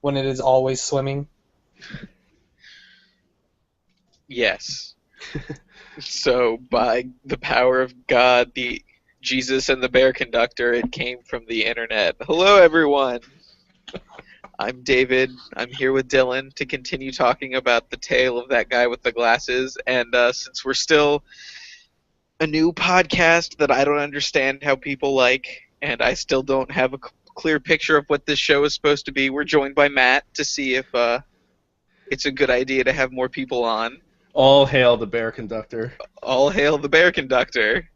when it is always swimming. Yes. So, by the power of God, the Jesus and the Bear Conductor, it came from the internet. Hello, everyone. I'm David. I'm here with Dylan to continue talking about the tale of that guy with the glasses. And since we're still a new podcast that I don't understand how people like, and I still don't have a clear picture of what this show is supposed to be, we're joined by Matt to see if it's a good idea to have more people on. All hail the bear conductor. All hail the Bear Conductor.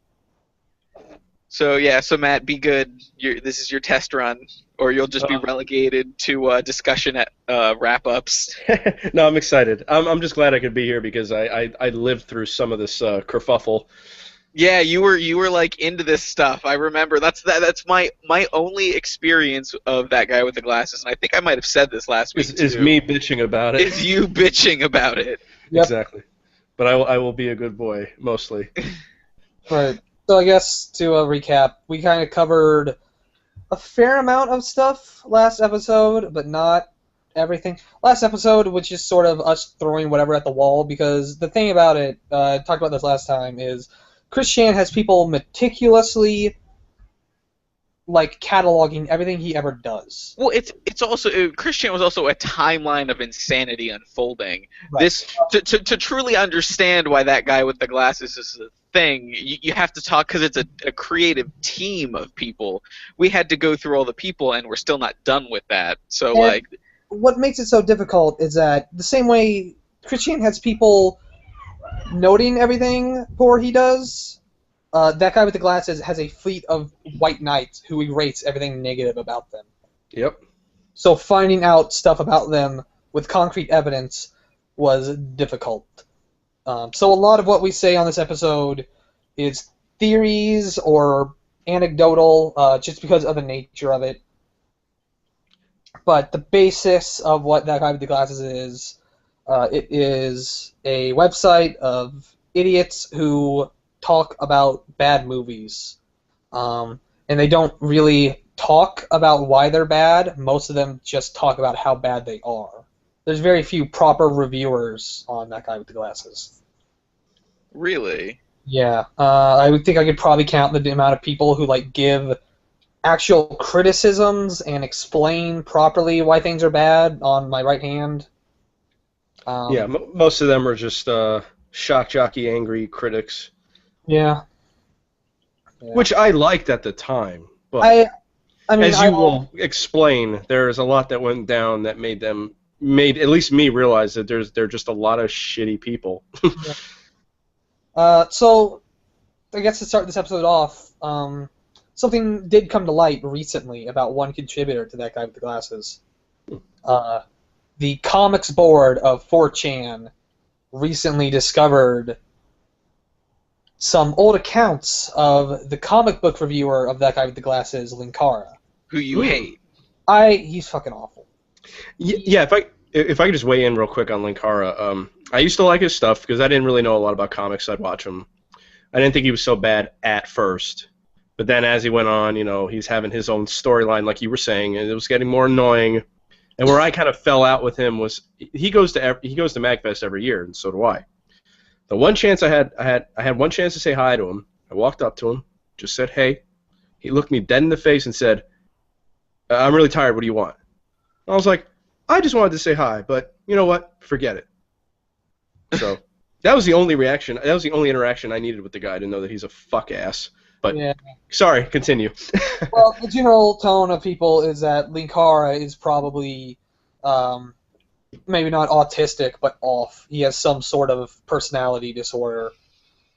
So yeah, so Matt, be good. This is your test run, or you'll just be Uh, relegated to discussion at wrap-ups. no, I'm excited. I'm just glad I could be here because I lived through some of this kerfuffle. Yeah, you were like into this stuff. I remember that's my only experience of that guy with the glasses, and I think I might have said this last week Is too. me bitching about it. Is you bitching about it? Yep. Exactly. But I will be a good boy, mostly. Right. So I guess to recap, we kind of covered a fair amount of stuff last episode, but not everything. Last episode was just sort of us throwing whatever at the wall, because the thing about it, I talked about this last time, is Chris Chan has people meticulously cataloging everything he ever does. Well, it's also Christian was also a timeline of insanity unfolding. Right. This to truly understand why that guy with the glasses is a thing, you have to talk, because it's a creative team of people. We had to go through all the people, and we're still not done with that. So And what makes it so difficult is that the same way Christian has people noting everything poor he does, that guy with the glasses has a fleet of white knights who erase everything negative about them. Yep. So finding out stuff about them with concrete evidence was difficult. So a lot of what we say on this episode is theories or anecdotal, just because of the nature of it. But the basis of what that guy with the glasses is, it is a website of idiots who talk about bad movies. And they don't really talk about why they're bad. Most of them just talk about how bad they are. There's very few proper reviewers on that guy with the glasses. really, Yeah, I would think I could probably count the amount of people who give actual criticisms and explain properly why things are bad on my right hand. Yeah. Most of them are just shock jockey angry critics, Yeah. Yeah. which I liked at the time. But I mean, as you will explain, there's a lot that went down that made at least me realize that they're just a lot of shitty people. So, I guess to start this episode off, something did come to light recently about one contributor to that guy with the glasses. The comics board of 4chan recently discovered some old accounts of the comic book reviewer of that guy with the glasses, Linkara. who you hate? He's fucking awful. Yeah, if I could just weigh in real quick on Linkara, I used to like his stuff because I didn't really know a lot about comics. I'd watch him. I didn't think he was so bad at first, but then as he went on, he's having his own storyline, like you were saying, and it was getting more annoying. And where I kind of fell out with him was he goes to MagFest every year, and so do I. The one chance I had one chance to say hi to him. I walked up to him, just said hey. He looked me dead in the face and said, "I'm really tired. What do you want?" I was like, "I just wanted to say hi, but you know what? Forget it." So that was the only reaction. That was the only interaction I needed with the guy to know that he's a fuck ass. But Yeah. sorry, continue. Well, the general tone of people is that Linkara is probably, maybe not autistic, but off. He has some sort of personality disorder.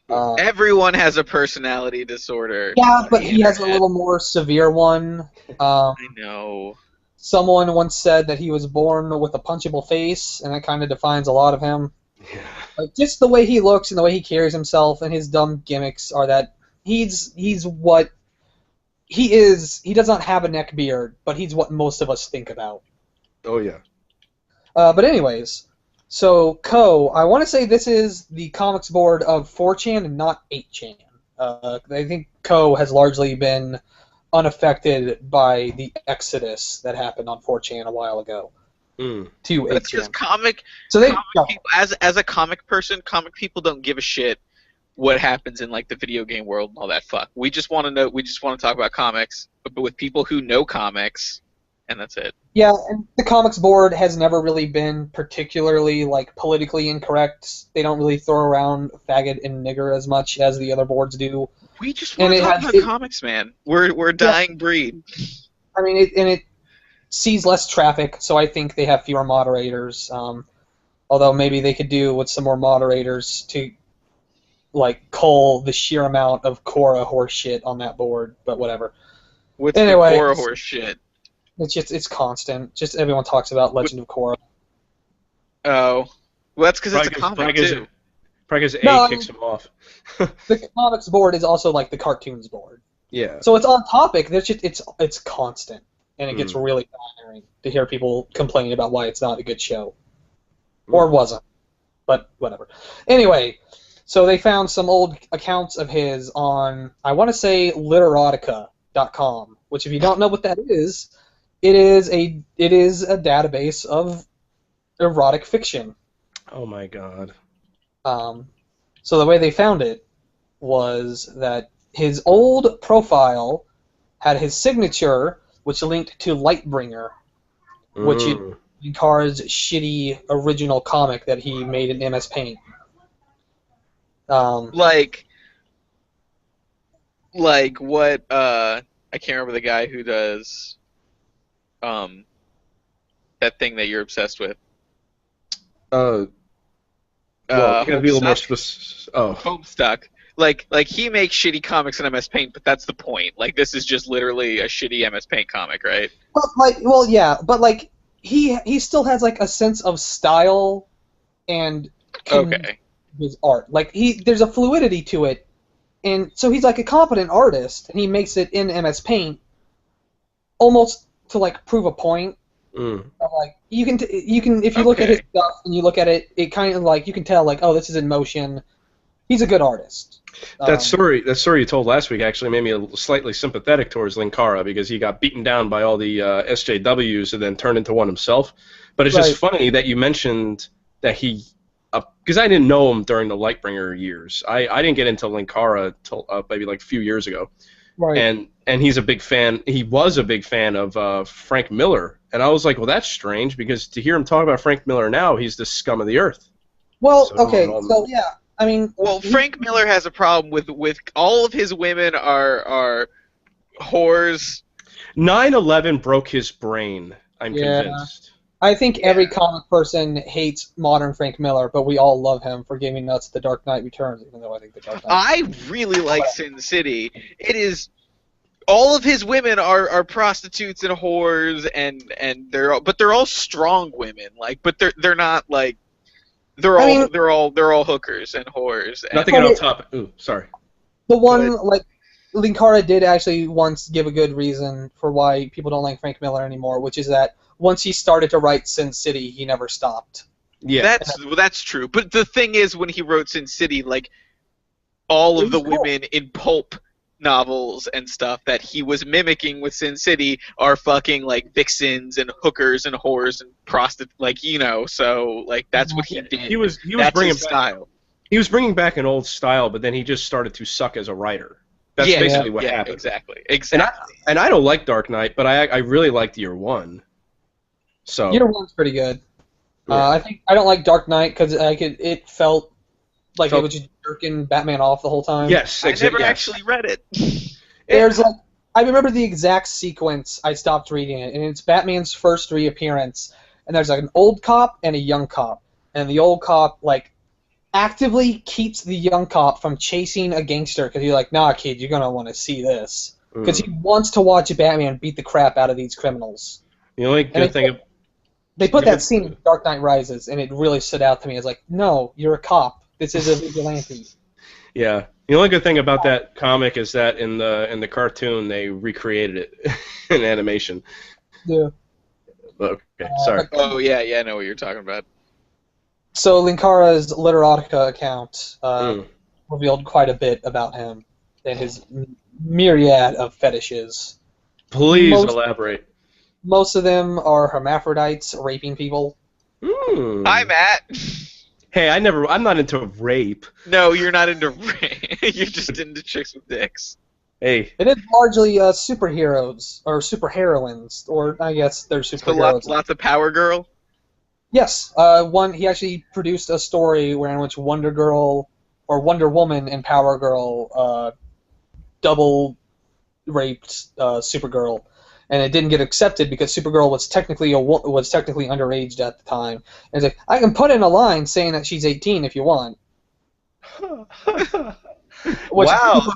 Everyone has a personality disorder. Yeah, on but the he has a internet. little more severe one. I know. Someone once said that he was born with a punchable face, and that kind of defines a lot of him. Just the way he looks and the way he carries himself and his dumb gimmicks are that he's what he is. He does not have a neck beard, but he's what most of us think about. Oh yeah. But anyways, so I want to say this is the comics board of 4chan and not 8chan. I think has largely been unaffected by the exodus that happened on 4chan a while ago. to That's because 8chan. So they people, as a comic person, comic people don't give a shit what happens in like the video game world and all that fuck. We just want to know. We just want to talk about comics, but with people who know comics, and that's it. Yeah, and the comics board has never really been particularly like politically incorrect. They don't really throw around faggot and nigger as much as the other boards do. We just want to talk about comics, man. We're a dying breed. I mean, it sees less traffic, so I think they have fewer moderators. Although maybe they could do with some more moderators to like cull the sheer amount of Korra horse shit on that board, but whatever. What's the Korra horse shit? It's constant. Just everyone talks about Legend of Korra. Oh, well, that's because it's a comic too. Probably because A kicks him off. The comics board is also like the cartoons board. Yeah. So it's on topic. It's constant, and it gets really tiring to hear people complain about why it's not a good show, or wasn't. But whatever. Anyway, so they found some old accounts of his on, I want to say, literotica.com, which if you don't know what that is, it is a database of erotic fiction. Oh my god. So the way they found it was that his old profile had his signature, which linked to Lightbringer, which is Linkara's shitty original comic that he made in MS Paint. Like what? I can't remember the guy who does that thing that you're obsessed with. Well, you gotta be a little more specific. Oh, Homestuck. Like he makes shitty comics in MS Paint, but that's the point. Like this is just literally a shitty MS Paint comic, right? Yeah, but like he still has like a sense of style and his art. Like there's a fluidity to it, and so he's like a competent artist, and he makes it in MS Paint, almost to like prove a point. Like you can if you look at his stuff and you look at it, it kind of like you can tell like, oh, this is in motion. He's a good artist. That story you told last week actually made me slightly sympathetic towards Linkara because he got beaten down by all the SJWs and then turned into one himself. But it's just funny that you mentioned that he, because I didn't know him during the Lightbringer years. I didn't get into Linkara till maybe like a few years ago. Right. And he's a big fan. He was a big fan of Frank Miller, and I was like, well, that's strange because to hear him talk about Frank Miller now, he's the scum of the earth. Well, so yeah. I mean, Frank Miller has a problem with all of his women are whores. 9/11 broke his brain. I'm convinced. I think every comic person hates modern Frank Miller, but we all love him for giving nuts The Dark Knight Returns, even though I think The Dark Knight. I really like Sin City. It is all of his women are prostitutes and whores, and they're all strong women. Like, but they're not like. They're all hookers and whores. Not to get off topic. Ooh, sorry. The one like Linkara did actually once give a good reason for why people don't like Frank Miller anymore, which is that once he started to write Sin City, he never stopped. Yeah, that's true. But the thing is, when he wrote Sin City, like all of the women in pulp novels and stuff that he was mimicking with Sin City are fucking like vixens and hookers and whores and prostitutes, like, you know. So like that's what he did. He was that's bringing his style. He was bringing back an old style, but then he just started to suck as a writer. That's basically what happened. Exactly. And I don't like Dark Knight, but I really liked Year One. So Year One's pretty good. Yeah. I don't like Dark Knight because it felt like it was just jerking Batman off the whole time. Yes, I never actually read it. There's like I remember the exact sequence. I stopped reading it, and it's Batman's first reappearance. And there's like an old cop and a young cop, and the old cop like actively keeps the young cop from chasing a gangster because he's like, nah, kid, you're gonna want to see this because he wants to watch Batman beat the crap out of these criminals. The only good thing. They put that scene in Dark Knight Rises, and it really stood out to me. It's like, no, you're a cop. This is a vigilante. Yeah. The only good thing about that comic is that in the cartoon they recreated it in animation. Yeah. Okay, sorry. Oh yeah, I know what you're talking about. So Linkara's Literotica account revealed quite a bit about him and his myriad of fetishes. Please elaborate. most of them are hermaphrodites raping people. Hi, Matt. Hey, I'm not into rape. No, you're not into rape. You're just into chicks with dicks. Hey. It is largely superheroes or superheroines, or I guess they're So superheroes. lots of Power Girl. Yes, he actually produced a story in which Wonder Girl or Wonder Woman and Power Girl double raped Supergirl, and it didn't get accepted because Supergirl was technically underage at the time. And it's like, I can put in a line saying that she's 18 if you want. Wow.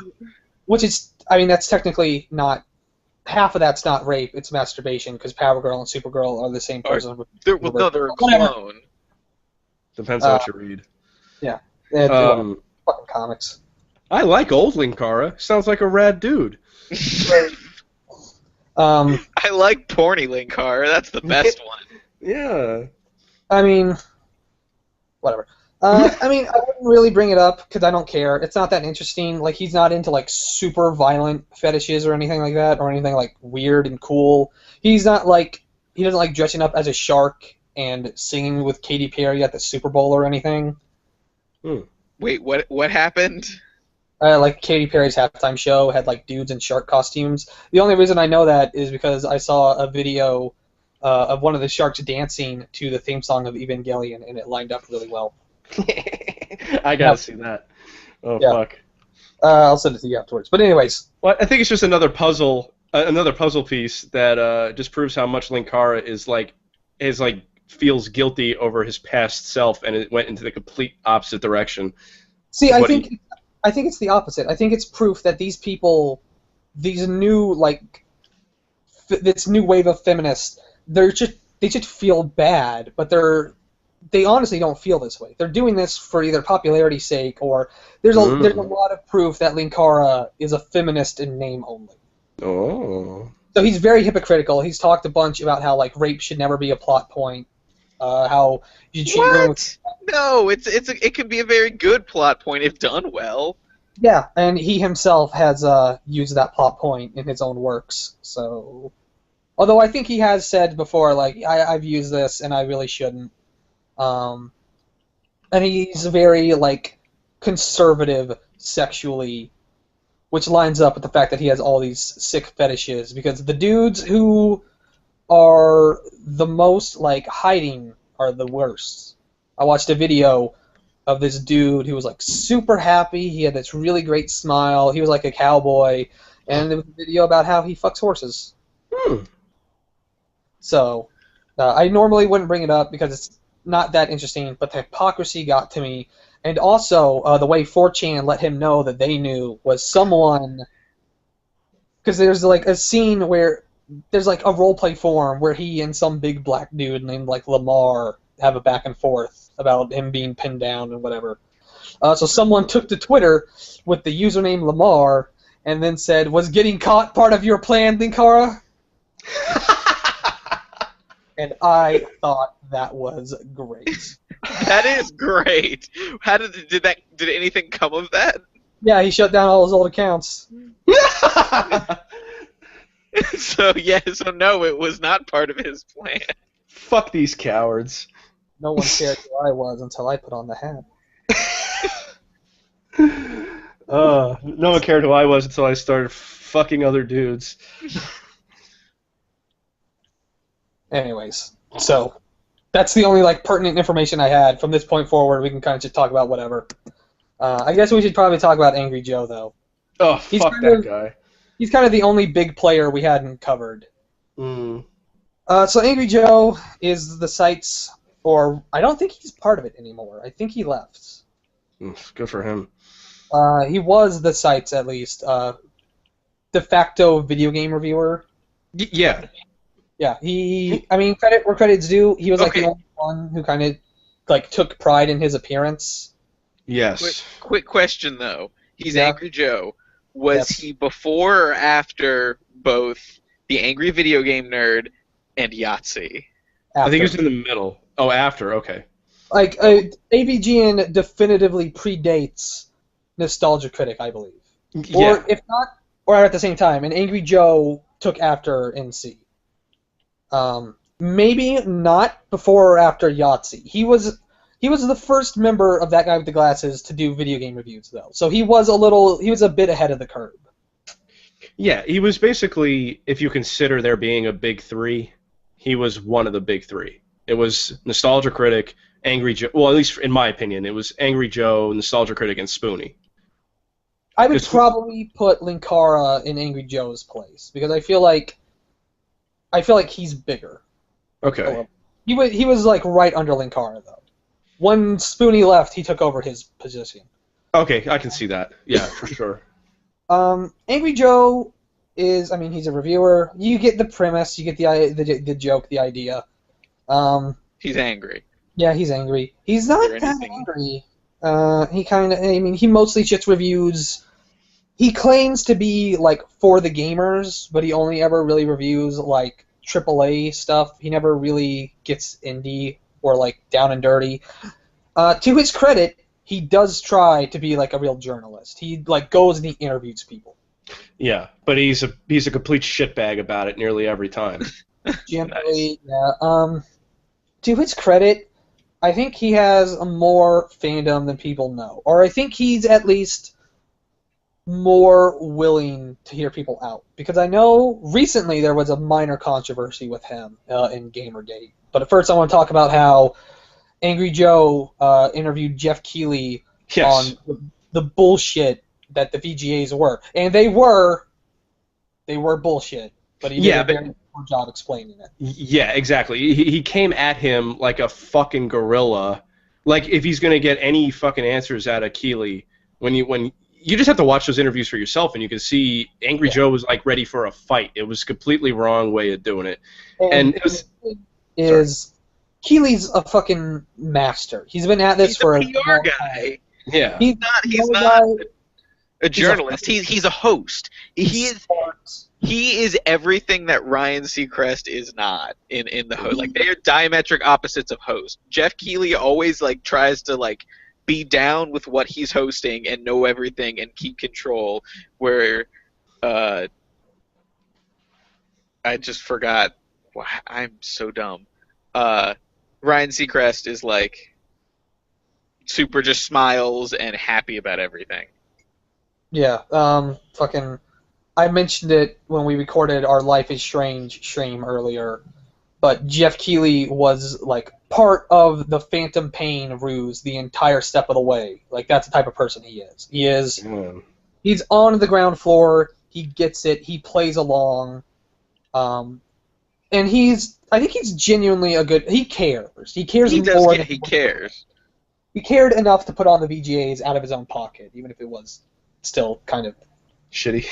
Which is, I mean, that's technically not. Half of that's not rape; it's masturbation because Power Girl and Supergirl are the same person. They're a clone. Depends on what you read. Yeah. Um, Fucking comics. I like old Linkara. Sounds like a rad dude. I like porny Linkara. That's the best one. Yeah. I mean, whatever. I mean, I wouldn't really bring it up because I don't care. It's not that interesting. Like, he's not into like super violent fetishes or anything like that, or anything like weird and cool. He doesn't like dressing up as a shark and singing with Katy Perry at the Super Bowl or anything. Wait, what happened? Like Katy Perry's halftime show had like dudes in shark costumes. The only reason I know that is because I saw a video of one of the sharks dancing to the theme song of Evangelion, and it lined up really well. I gotta see that. Oh Yeah. fuck. I'll send it to you afterwards. But anyways, Well, I think it's just another puzzle piece that just proves how much Linkara is feels guilty over his past self, and it went into the complete opposite direction. see, I think it's the opposite. I think it's proof that these people, these new this new wave of feminists, they just feel bad, but they honestly don't feel this way. They're doing this for either popularity's sake or there's a lot of proof that Linkara is a feminist in name only. Oh. So he's very hypocritical. He's talked a bunch about how like rape should never be a plot point. How you cheat women with. No, it can be a very good plot point if done well. Yeah, and he himself has used that plot point in his own works. So, although I think he has said before, like I've used this and I really shouldn't. And he's very like conservative sexually, which lines up with the fact that he has all these sick fetishes. Because the dudes who are the most like hiding are the worst. I watched a video of this dude who was like super happy. He had this really great smile. He was like a cowboy, and there was a video about how he fucks horses. So, I normally wouldn't bring it up because it's not that interesting, but the hypocrisy got to me. And also, the way 4chan let him know that they knew was someone... Because there's like a scene where there's like a roleplay forum where he and some big black dude named like Lamar have a back and forth about him being pinned down and whatever. So someone took to Twitter with the username Lamar and then said, "Was getting caught part of your plan, Linkara?" And I thought that was great. That is great. How did anything come of that? Yeah, he shut down all his old accounts. So no, it was not part of his plan. Fuck these cowards. No one cared who I was until I put on the hat. No one cared who I was until I started fucking other dudes. Anyways, so that's the only like pertinent information I had. From this point forward, we can kind of just talk about whatever. I guess we should probably talk about Angry Joe though. Oh, fuck that guy. He's kind of the only big player we hadn't covered. Mm. So Angry Joe is the site's, or I don't think he's part of it anymore. I think he left. Good for him. He was the site's, at least, de facto video game reviewer. Yeah. Yeah, I mean, credit where credit's due. He was like the only one who kind of like took pride in his appearance. Yes. Quick question though. He's Angry Joe. Was he before or after both the Angry Video Game Nerd and Yahtzee? After. I think he was in the middle. Oh, after. Okay. Like AVGN definitively predates Nostalgia Critic, I believe. Yeah. Or if not, or at the same time, and Angry Joe took after NC. Maybe not before or after Yahtzee. He was the first member of That Guy with the Glasses to do video game reviews, though. So he was a bit ahead of the curve. Yeah, he was basically, if you consider there being a big three, he was one of the big three. It was Nostalgia Critic, Angry Joe. Well, at least in my opinion, it was Angry Joe, Nostalgia Critic, and Spoonie. I would probably put Linkara in Angry Joe's place because I feel like he's bigger. Okay. He was like right under Linkara though. When Spoonie left, he took over his position. Okay, I can see that. Yeah, for sure. Angry Joe is, I mean, he's a reviewer. You get the premise, you get the joke, the idea. He's angry. Yeah, he's angry. He's not that angry. He mostly just reviews. He claims to be like for the gamers, but he only ever really reviews like AAA stuff. He never really gets indie or like down and dirty. To his credit, he does try to be like a real journalist. He like goes and he interviews people. Yeah, but he's a complete shitbag about it nearly every time. Generally, nice. Yeah. To his credit, I think he has a more fandom than people know, or I think he's at least more willing to hear people out. Because I know recently there was a minor controversy with him in Gamergate. But at first I want to talk about how Angry Joe interviewed Jeff Keighley on the bullshit that the VGAs were. And they were bullshit. But he did a very poor job explaining it. Yeah, exactly. He came at him like a fucking gorilla. Like, if he's going to get any fucking answers out of Keighley, when you just have to watch those interviews for yourself, and you can see Angry Joe was like ready for a fight. It was completely wrong way of doing it. And it was... Keighley's a fucking master. He's been at this for a PR guy. Yeah. He's not a journalist. He's a host. He is everything that Ryan Seacrest is not in the host. Like, they are diametric opposites of host. Jeff Keighley always like tries to like be down with what he's hosting and know everything and keep control, where I just forgot. I'm so dumb. Ryan Seacrest is like super just smiles and happy about everything. Yeah, I mentioned it when we recorded our Life is Strange stream earlier, but Jeff Keighley was like part of the Phantom Pain ruse the entire step of the way. Like, that's the type of person he is. He's on the ground floor, he gets it, he plays along, and I think he's genuinely he cares. He cares more. He cares. He cared enough to put on the VGAs out of his own pocket, even if it was still kind of shitty.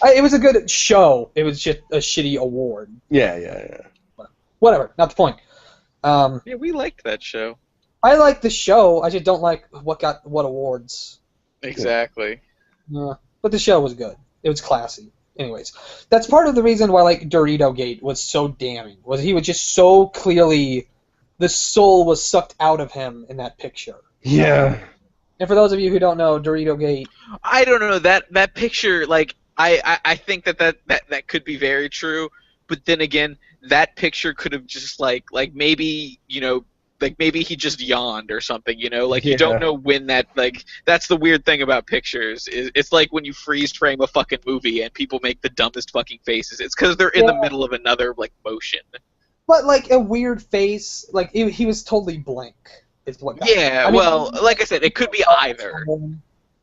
It was a good show. It was just a shitty award. Yeah. Whatever, not the point. Yeah, we liked that show. I like the show. I just don't like what got what awards. Exactly. Yeah, but the show was good. It was classy. Anyways, that's part of the reason why like Dorito Gate was so damning. Was he was just so clearly, the soul was sucked out of him in that picture. Yeah. And for those of you who don't know, Dorito Gate. I don't know that picture. Like I think that could be very true. But then again, that picture could have just like maybe like maybe he just yawned or something, like you don't know when that's the weird thing about pictures. It's like when you freeze frame a fucking movie and people make the dumbest fucking faces. It's because they're in the middle of another like motion. But like a weird face, like he was totally blank. Is what. Like I said, it could be either.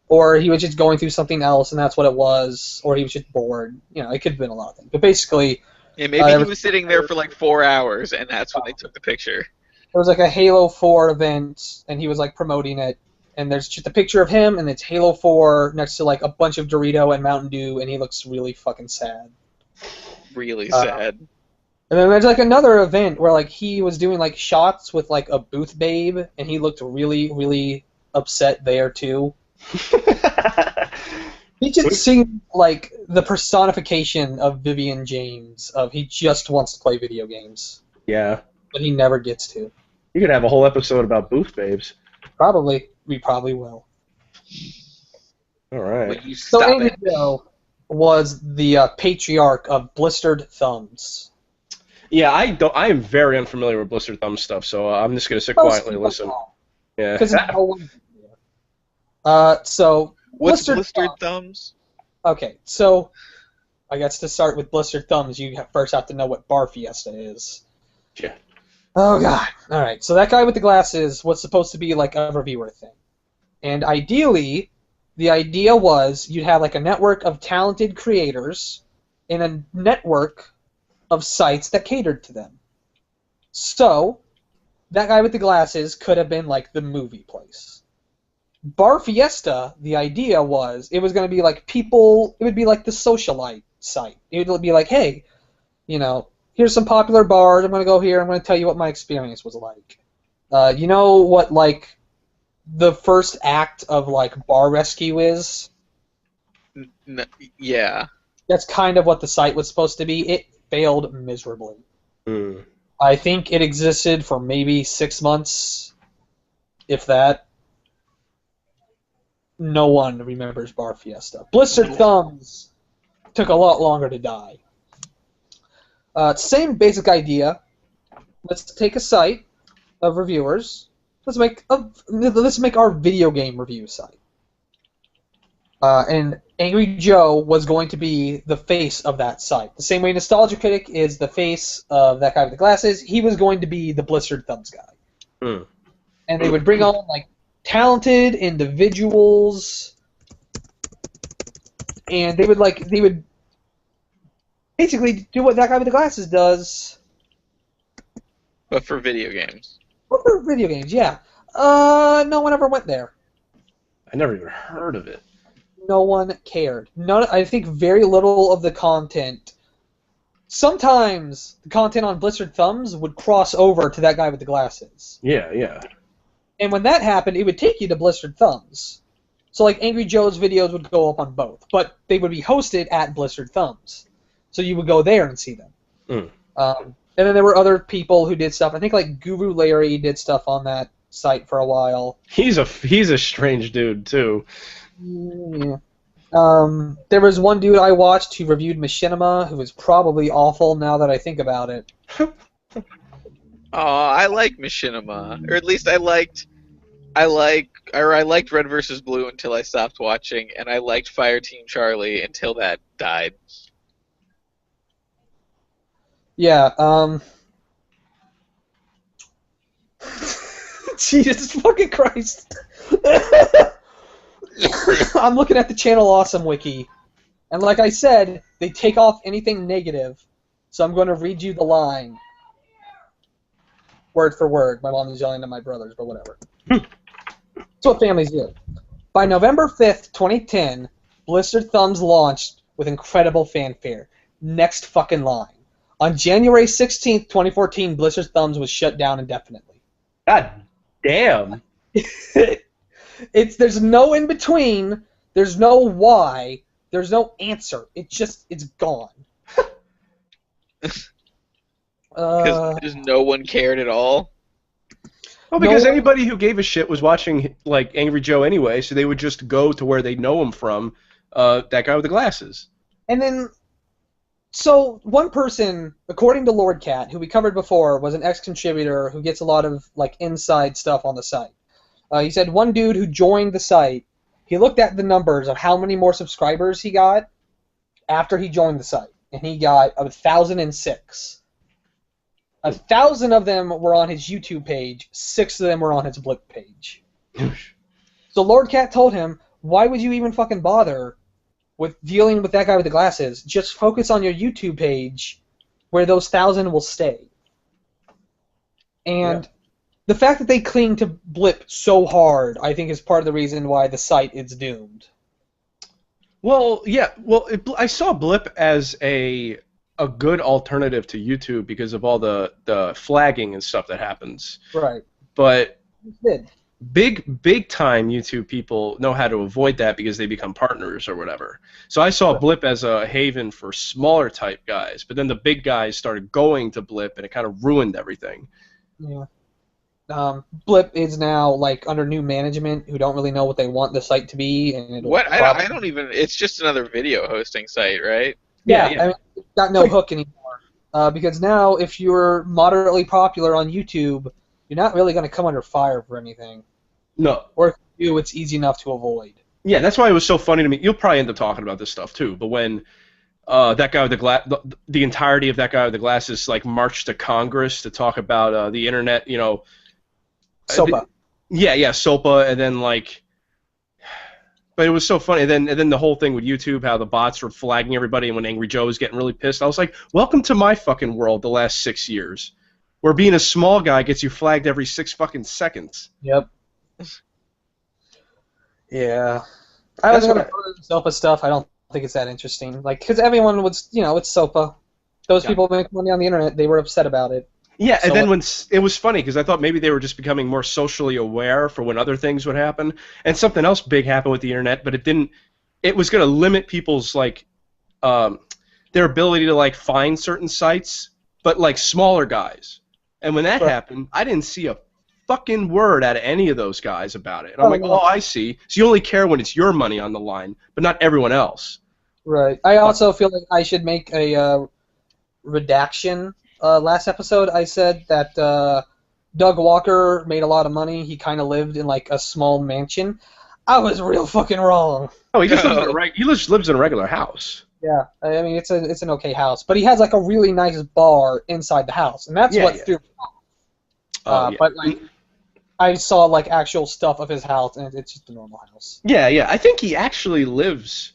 Or he was just going through something else and that's what it was, or he was just bored. It could have been a lot of things. But basically. Yeah, maybe he was sitting there for like 4 hours and that's when they took the picture. There was like a Halo 4 event, and he was like promoting it, and there's just a picture of him, and it's Halo 4 next to like a bunch of Dorito and Mountain Dew, and he looks really fucking sad. Really sad. And then there's like another event where like he was doing like shots with like a booth babe, and he looked really, really upset there too. He just seemed like the personification of Vivian James, of he just wants to play video games. Yeah. But he never gets to. You could have a whole episode about booth babes. Probably. We probably will. All right. So Angry Joe was the patriarch of blistered thumbs. Yeah, I don't. I am very unfamiliar with Blistered Thumb stuff, so I'm just gonna sit quietly and listen. Yeah. Because no one. So What's Blistered blistered Thumb. thumbs? Okay, so I guess to start with Blistered Thumbs, you first have to know what Bar Fiesta is. Yeah. Oh god. All right. So that guy with the glasses was supposed to be like a reviewer thing, and ideally, the idea was you'd have like a network of talented creators and a network of sites that catered to them. So that guy with the glasses could have been like the movie place. Bar Fiesta, the idea was it was going to be like people. It would be like the socialite site. It would be like, hey, here's some popular bars. I'm going to go here. I'm going to tell you what my experience was like. You know what, like, the first act of, like, Bar Rescue is? Yeah. That's kind of what the site was supposed to be. It failed miserably. Mm. I think it existed for maybe 6 months, if that. No one remembers Bar Fiesta. Blistered Thumbs took a lot longer to die. Same basic idea. Let's take a site of reviewers. Let's make our video game review site. And Angry Joe was going to be the face of that site. The same way Nostalgia Critic is the face of that guy with the glasses, he was going to be the Blistered Thumbs guy. Mm. And they would bring on like talented individuals, and they would basically do what that guy with the glasses does. But for video games. But for video games, yeah. No one ever went there. I never even heard of it. No one cared. I think very little of the content. Sometimes the content on Blistered Thumbs would cross over to that guy with the glasses. Yeah. And when that happened, it would take you to Blistered Thumbs. So like Angry Joe's videos would go up on both, but they would be hosted at Blistered Thumbs. So you would go there and see them. Mm. And then there were other people who did stuff. I think like Guru Larry did stuff on that site for a while. He's a strange dude too. Yeah. There was one dude I watched who reviewed Machinima, who was probably awful now that I think about it. Oh, I like Machinima, or at least I liked Red vs. Blue until I stopped watching, and I liked Fireteam Charlie until that died. Yeah. Jesus fucking Christ. I'm looking at the Channel Awesome wiki, and like I said, they take off anything negative, so I'm going to read you the line. Word for word. My mom is yelling at my brothers, but whatever. That's what families do. By November 5th, 2010, Blistered Thumbs launched with incredible fanfare. Next fucking line. On January 16th, 2014, Blistered Thumbs was shut down indefinitely. God damn. There's no in between. There's no why. There's no answer. It's gone. Because no one cared at all. Well, because anybody who gave a shit was watching like Angry Joe anyway, so they would just go to where they know him from. That guy with the glasses. And then, so one person, according to Lord Cat, who we covered before, was an ex-contributor who gets a lot of like inside stuff on the site. He said one dude who joined the site, he looked at the numbers of how many more subscribers he got after he joined the site, and he got 1,006. 1,000 of them were on his YouTube page, 6 of them were on his Blip page. So Lord Cat told him, why would you even fucking bother with dealing with that guy with the glasses? Just focus on your YouTube page where those 1,000 will stay. And the fact that they cling to Blip so hard, I think, is part of the reason why the site is doomed. Well, yeah. Well, I saw Blip as a good alternative to YouTube because of all the flagging and stuff that happens. Right. But It did. big time YouTube people know how to avoid that because they become partners or whatever. So I saw Blip as a haven for smaller type guys, but then the big guys started going to Blip and it kind of ruined everything. Yeah. Blip is now like under new management who don't really know what they want the site to be. And What? I don't even. It's just another video hosting site, right? Yeah. Yeah. I mean, it's got no hook anymore. because now if you're moderately popular on YouTube, you're not really going to come under fire for anything. No. Or if you do, it's easy enough to avoid. Yeah, that's why it was so funny to me. You'll probably end up talking about this stuff too, but when that guy with the entirety of that guy with the glasses like marched to Congress to talk about the internet, you know. SOPA. Yeah, SOPA, and then like, but it was so funny. And then the whole thing with YouTube, how the bots were flagging everybody, and when Angry Joe was getting really pissed, I was like, welcome to my fucking world. The last 6 years, where being a small guy gets you flagged every 6 fucking seconds. Yep. Yeah. I was going to go to the SOPA stuff. I don't think it's that interesting. Like, because everyone was, you know, it's SOPA. Those people make money on the internet. They were upset about it. Yeah, and then when it was funny because I thought maybe they were just becoming more socially aware for when other things would happen, and something else big happened with the internet, but it didn't. It was going to limit people's like their ability to like find certain sites, but like smaller guys. And when that happened, I didn't see a fucking word out of any of those guys about it. And I'm like, oh, I see. So you only care when it's your money on the line, but not everyone else. Right. I also feel like I should make a redaction. Last episode, I said that Doug Walker made a lot of money. He kind of lived in like a small mansion. I was real fucking wrong. Oh, he just lives in a regular house. Yeah, I mean it's an okay house, but he has like a really nice bar inside the house, and that's what threw me off. But like, I saw like actual stuff of his house, and it's just a normal house. Yeah. I think he actually lives.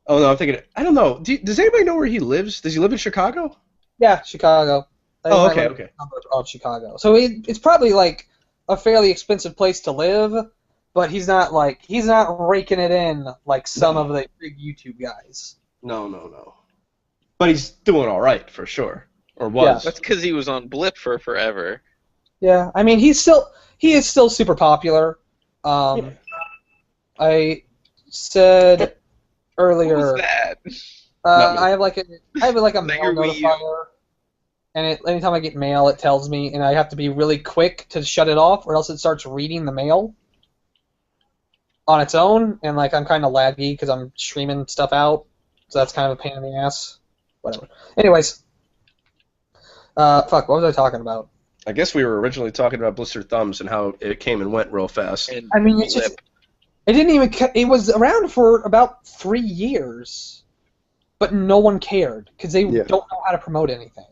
Oh no, I'm thinking. I don't know. Does anybody know where he lives? Does he live in Chicago? Yeah, Chicago. Oh, okay. Of Chicago. So it's probably like a fairly expensive place to live, but he's not raking it in like some of the big YouTube guys. No. But he's doing all right for sure, or was. Yeah. That's because he was on Blip for forever. Yeah, I mean he is still super popular. I said earlier. What was that? I have like a mail notifier, and anytime I get mail, it tells me, and I have to be really quick to shut it off, or else it starts reading the mail on its own, and like I'm kind of laggy because I'm streaming stuff out, so that's kind of a pain in the ass. Whatever. Anyways, what was I talking about? I guess we were originally talking about Blister Thumbs and how it came and went real fast. I mean, it's just it didn't even. It was around for about 3 years. But no one cared because they don't know how to promote anything.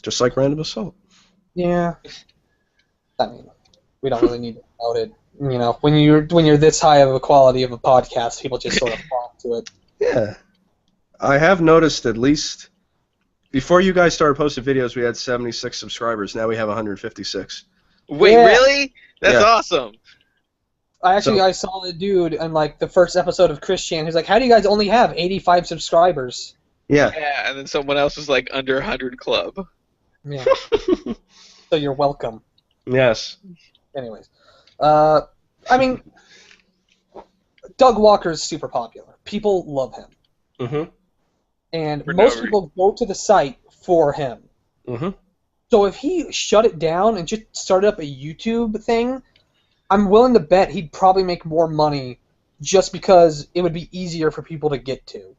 Just like Random Assault. Yeah. I mean, we don't really need to promote it. You know, when you're this high of a quality of a podcast, people just sort of flock to it. Yeah. I have noticed at least before you guys started posting videos, we had 76 subscribers. Now we have 156. Wait, really? That's awesome. I saw the dude in like the first episode of Christian. He's like, "How do you guys only have 85 subscribers?" Yeah, and then someone else was like under 100 club. Yeah. So you're welcome. Yes. Anyways, I mean, Doug Walker's super popular. People love him. Mm-hmm. And most people go to the site for him. Mm-hmm. So if he shut it down and just started up a YouTube thing, I'm willing to bet he'd probably make more money just because it would be easier for people to get to.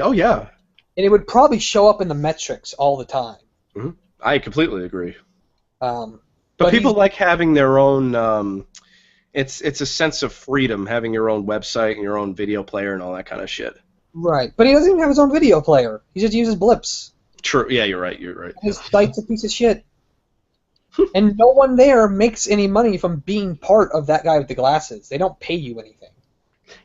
Oh, yeah. And it would probably show up in the metrics all the time. Mm-hmm. I completely agree. But people like having their own... It's a sense of freedom, having your own website and your own video player and all that kind of shit. Right. But he doesn't even have his own video player. He just uses blips. True. Yeah, you're right. His site's a piece of shit. And no one there makes any money from being part of that guy with the glasses. They don't pay you anything.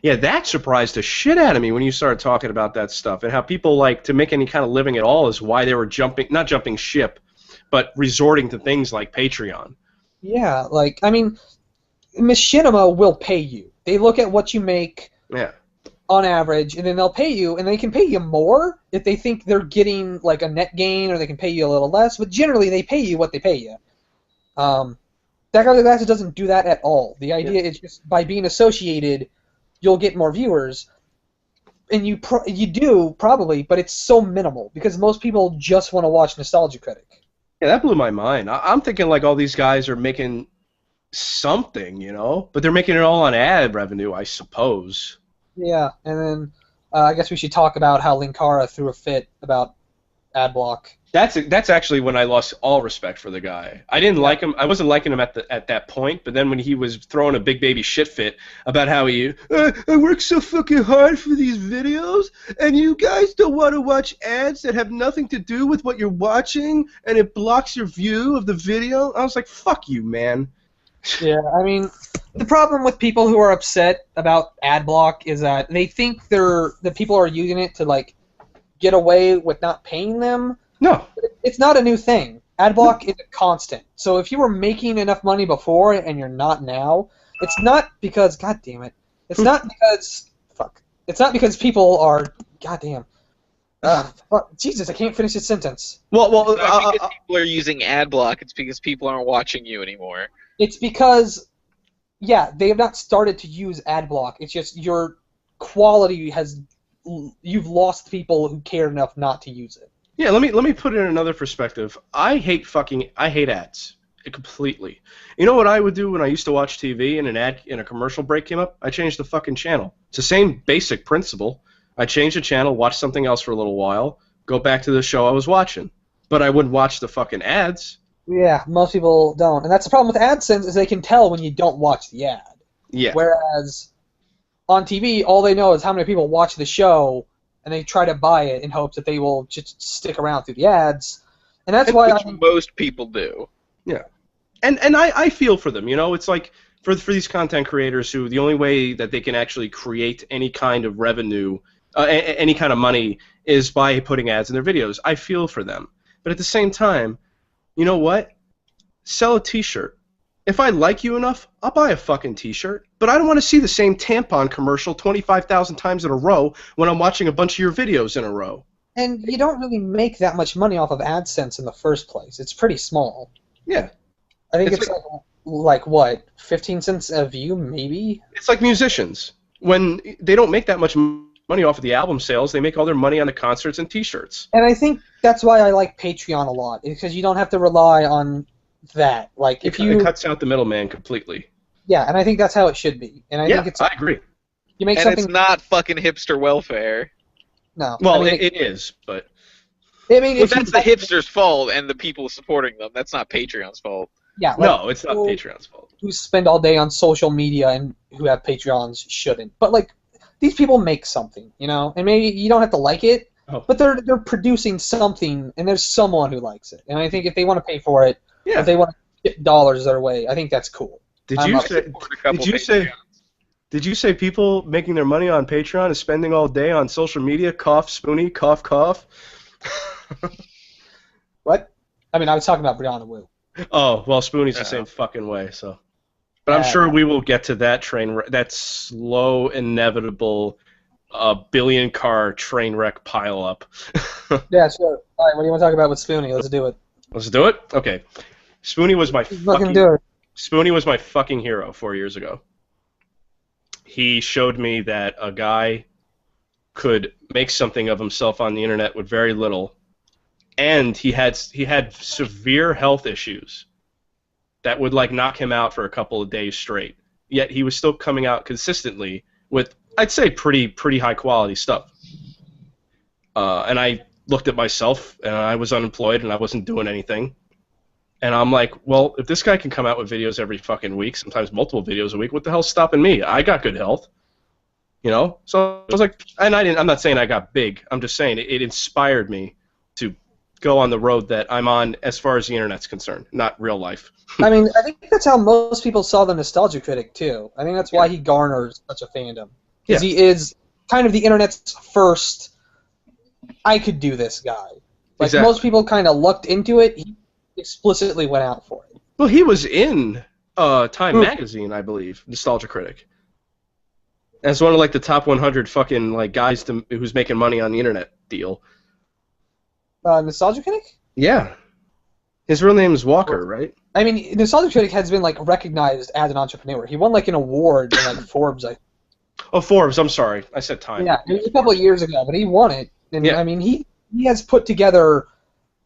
Yeah, that surprised the shit out of me when you started talking about that stuff and how people like to make any kind of living at all is why they were not jumping ship, but resorting to things like Patreon. Yeah, like, I mean, Machinima will pay you. They look at what you make on average, and then they'll pay you, and they can pay you more if they think they're getting like a net gain, or they can pay you a little less, but generally they pay you what they pay you. That guy with the glasses doesn't do that at all. The idea is just by being associated, you'll get more viewers, and you do probably, but it's so minimal because most people just want to watch Nostalgia Critic. Yeah, that blew my mind. I'm thinking like all these guys are making something, but they're making it all on ad revenue, I suppose. Yeah, and then I guess we should talk about how Linkara threw a fit about Adblock. That's actually when I lost all respect for the guy. I didn't like him. I wasn't liking him at that point. But then when he was throwing a big baby shit fit about how I work so fucking hard for these videos, and you guys don't want to watch ads that have nothing to do with what you're watching, and it blocks your view of the video. I was like, fuck you, man. Yeah, I mean, the problem with people who are upset about Adblock is that they think the people are using it to like get away with not paying them. No. It's not a new thing. Adblock is a constant. So if you were making enough money before and you're not now, it's not because, God damn it, it's not because, it's not because people are, God damn. Jesus, I can't finish this sentence. Well, it's not because people are using Adblock, it's because people aren't watching you anymore. It's because, yeah, they have not started to use Adblock. It's just your quality has, you've lost people who care enough not to use it. Yeah, let me put it in another perspective. I hate ads completely. You know what I would do when I used to watch TV and an ad and a commercial break came up? I changed the fucking channel. It's the same basic principle. I change the channel, watch something else for a little while, go back to the show I was watching. But I wouldn't watch the fucking ads. Yeah, most people don't. And that's the problem with AdSense is they can tell when you don't watch the ad. Yeah. Whereas on TV, all they know is how many people watch the show, and they try to buy it in hopes that they will just stick around through the ads. And that's why most people do. Yeah. And I feel for them, you know, it's like for these content creators who the only way that they can actually create any kind of revenue, any kind of money is by putting ads in their videos. I feel for them. But at the same time, you know what? Sell a t-shirt. If I like you enough, I'll buy a fucking t-shirt. But I don't want to see the same tampon commercial 25,000 times in a row when I'm watching a bunch of your videos in a row. And you don't really make that much money off of AdSense in the first place. It's pretty small. Yeah. I think it's like what, 15 cents a view, maybe? It's like musicians. When they don't make that much money off of the album sales, they make all their money on the concerts and t-shirts. And I think that's why I like Patreon a lot, because you don't have to rely on that. Like if it cuts out the middleman completely. Yeah, and I think that's how it should be. And I think I agree. You make and something. It's not fucking hipster welfare. No. Well, I mean, it is, but. I mean, but that's the hipsters' fault and the people supporting them. That's not Patreon's fault. Yeah. Like, no, it's not Patreon's fault. Who spend all day on social media and who have Patreons shouldn't. But like, these people make something, you know, and maybe you don't have to like it, but they're producing something, and there's someone who likes it. And I think if they want to pay for it, if they want to get dollars their way, I think that's cool. Did you say people making their money on Patreon is spending all day on social media? Cough, Spoonie, cough, cough. What? I mean, I was talking about Brianna Wu. Oh, well, Spoonie's the same fucking way, so. But I'm sure we will get to that that slow, inevitable, billion-car train wreck pile-up. Yeah, sure. All right, what do you want to talk about with Spoonie? Let's do it. Let's do it? Okay. Spoonie was my Spoonie was my fucking hero 4 years ago. He showed me that a guy could make something of himself on the internet with very little, and he had severe health issues that would like knock him out for a couple of days straight. Yet he was still coming out consistently with, I'd say, pretty high quality stuff. And I looked at myself, and I was unemployed, and I wasn't doing anything. And I'm like, well, if this guy can come out with videos every fucking week, sometimes multiple videos a week, what the hell's stopping me? I got good health, you know. So I was like, and I'm not saying I got big. I'm just saying it inspired me to go on the road that I'm on as far as the internet's concerned, not real life. I mean, I think that's how most people saw the Nostalgia Critic too. I think that's why he garners such a fandom, because he is kind of the internet's first. I could do this guy. Like most people kind of looked into it. He explicitly went out for it. Well, he was in Time magazine, I believe, Nostalgia Critic, as one of like the top 100 fucking like guys who's making money on the internet deal. Nostalgia Critic? Yeah, his real name is Walker, right? I mean, Nostalgia Critic has been like recognized as an entrepreneur. He won like an award in like Forbes. Oh, Forbes. I'm sorry, I said Time. Yeah, it was a couple of years ago, but he won it, and I mean, he has put together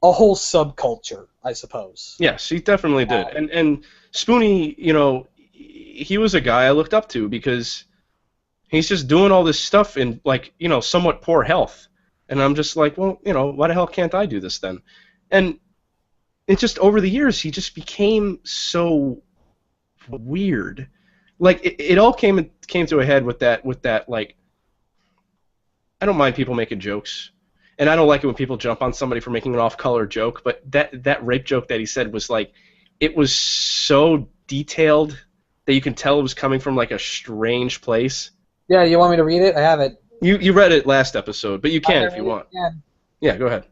a whole subculture, I suppose. Yes, he definitely did. And Spoonie, you know, he was a guy I looked up to because He's just doing all this stuff in, like, somewhat poor health. And I'm just like, well, why the hell can't I do this then? And it's just over the years, he just became so weird. Like, it all came to a head with that, like, I don't mind people making jokes. And I don't like it when people jump on somebody for making an off-color joke, but that rape joke that he said was, like, it was so detailed that you can tell it was coming from, like, a strange place. Yeah, you want me to read it? I have it. You read it last episode, but you can if you want. Yeah, go ahead.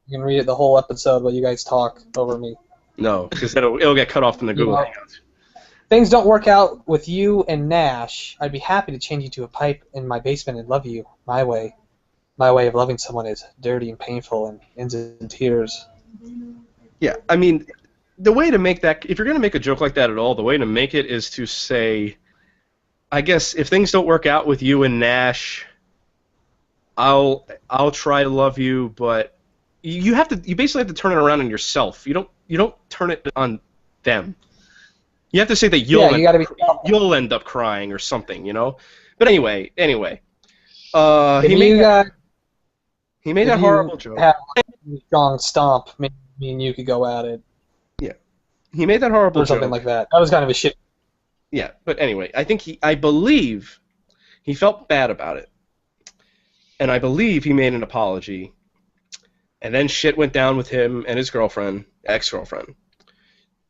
You can read it the whole episode while you guys talk over me. No, because it'll get cut off in the Google Hangouts. Things don't work out with you and Nash. I'd be happy to change you to a pipe in my basement and love you my way. My way of loving someone is dirty and painful and ends in tears. Yeah, I mean, the way to make that, if you're going to make a joke like that at all, the way to make it is to say, I guess if things don't work out with you and Nash, I'll try to love you, but you basically have to turn it around on yourself. You don't turn it on them. You have to say that you'll end up crying or something, But anyway, he made that horrible joke. Have a strong stomp, maybe me and you could go at it. Yeah, he made that horrible or something joke. like that. That was kind of a shit. Yeah, but anyway, I believe he felt bad about it, and I believe he made an apology, and then shit went down with him and his ex-girlfriend,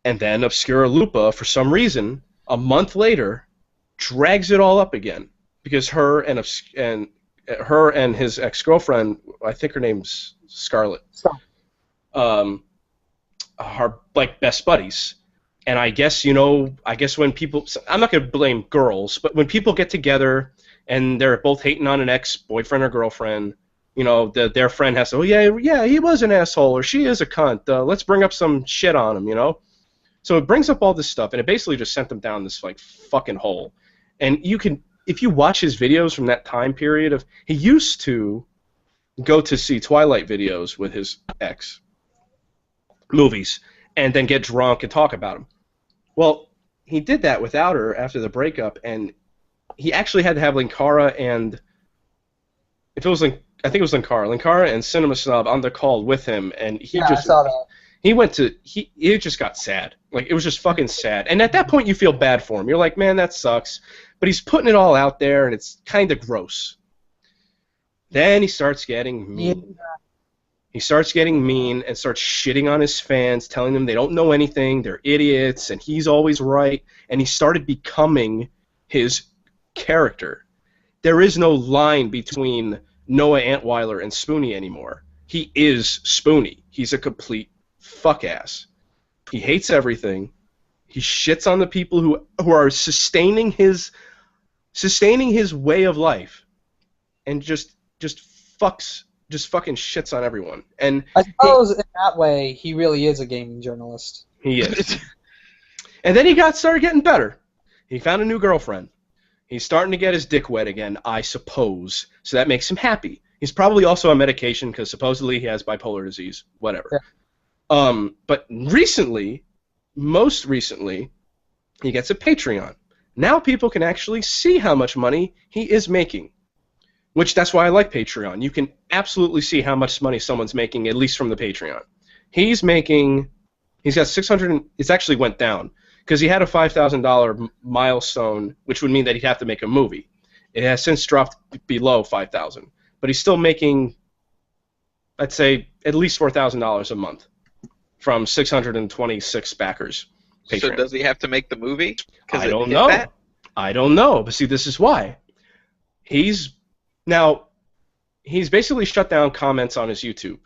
and then Obscura Lupa, for some reason, a month later, drags it all up again because her and his ex-girlfriend, I think her name's Scarlett, are like best buddies. And I guess when people, I'm not going to blame girls, but when people get together and they're both hating on an ex-boyfriend or girlfriend, their friend has to, yeah, he was an asshole or she is a cunt. Let's bring up some shit on him, So it brings up all this stuff, and it basically just sent them down this like fucking hole. And if you watch his videos from that time period he used to go to see Twilight videos with his ex movies and then get drunk and talk about them. Well, he did that without her after the breakup, and he actually had to have Linkara and I think it was Linkara and Cinema Snob on the call with him, and I saw that. It just got sad. Like, it was just fucking sad. And at that point, you feel bad for him. You're like, man, that sucks. But he's putting it all out there, and it's kind of gross. Then he starts getting mean. Yeah. He starts getting mean and starts shitting on his fans, telling them they don't know anything, they're idiots, and he's always right. And he started becoming his character. There is no line between Noah Antweiler and Spoonie anymore. He is Spoonie. He's a complete fuck-ass. He hates everything. He shits on the people who are sustaining his way of life, and just fucking shits on everyone. And I suppose in that way he really is a gaming journalist. He is. And then started getting better. He found a new girlfriend. He's starting to get his dick wet again, I suppose. So that makes him happy. He's probably also on medication because supposedly he has bipolar disease. Whatever. Yeah. But most recently, he gets a Patreon. Now people can actually see how much money he is making. That's why I like Patreon. You can absolutely see how much money someone's making, at least from the Patreon. He's got 600, it's actually went down, because he had a $5,000 milestone, which would mean that he'd have to make a movie. It has since dropped below $5,000. But he's still making, I'd say, at least $4,000 a month from 626 backers. Patreon. So does he have to make the movie? I don't know. I don't know. But see, this is why. He's basically shut down comments on his YouTube.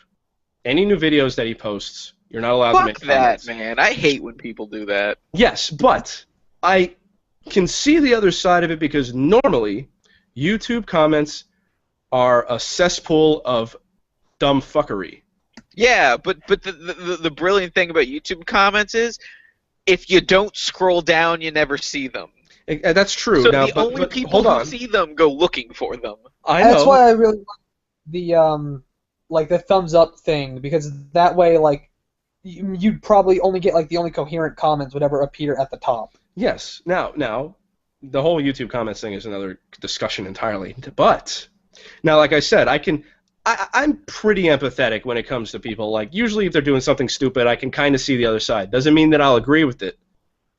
Any new videos that he posts, you're not allowed to make comments. Fuck that, man. I hate when people do that. Yes, but I can see the other side of it because normally YouTube comments are a cesspool of dumb fuckery. Yeah, but the brilliant thing about YouTube comments is if you don't scroll down, you never see them. That's true. So the only people who see them go looking for them. That's why I really like the thumbs up thing, because that way, like, you'd probably only get like the only coherent comments would ever appear at the top. Yes. Now, the whole YouTube comments thing is another discussion entirely. But now, like I said, I'm pretty empathetic when it comes to people. Like, usually if they're doing something stupid, I can kind of see the other side. Doesn't mean that I'll agree with it,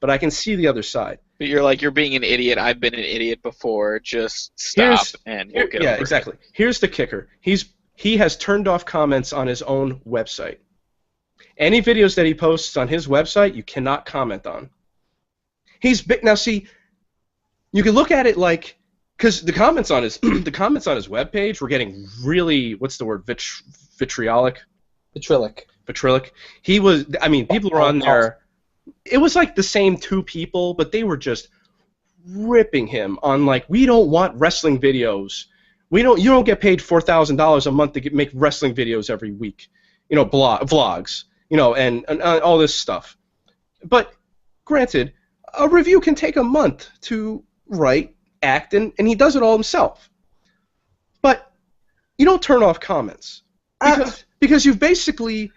but I can see the other side. But you're like, you're being an idiot. I've been an idiot before. Just stop and we'll get over it. Exactly. Here's the kicker. He has turned off comments on his own website. Any videos that he posts on his website, you cannot comment on. He's big. Now, see, you can look at it like, because the comments on his webpage were getting really, what's the word, vitriolic? Vitriolic. He was, I mean, people were on there. It was like the same two people, but they were just ripping him on, like, we don't want wrestling videos. You don't get paid $4,000 a month to make wrestling videos every week. Vlogs, and all this stuff. But granted, a review can take a month to write, act, and he does it all himself. But you don't turn off comments because you've basically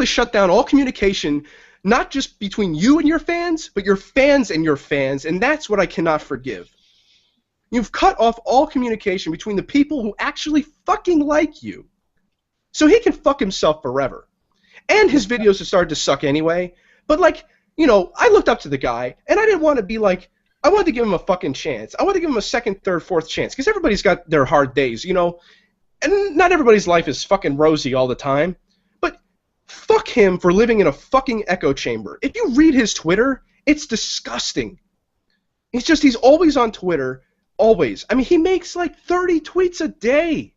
shut down all communication, not just between you and your fans, but your fans and your fans, and that's what I cannot forgive. You've cut off all communication between the people who actually fucking like you. So he can fuck himself forever. And his videos have started to suck anyway. But, like, I looked up to the guy, and I didn't want to be like, I wanted to give him a fucking chance. I wanted to give him a second, third, fourth chance. Because everybody's got their hard days, And not everybody's life is fucking rosy all the time. But fuck him for living in a fucking echo chamber. If you read his Twitter, it's disgusting. He's always on Twitter. Always. I mean, he makes like 30 tweets a day.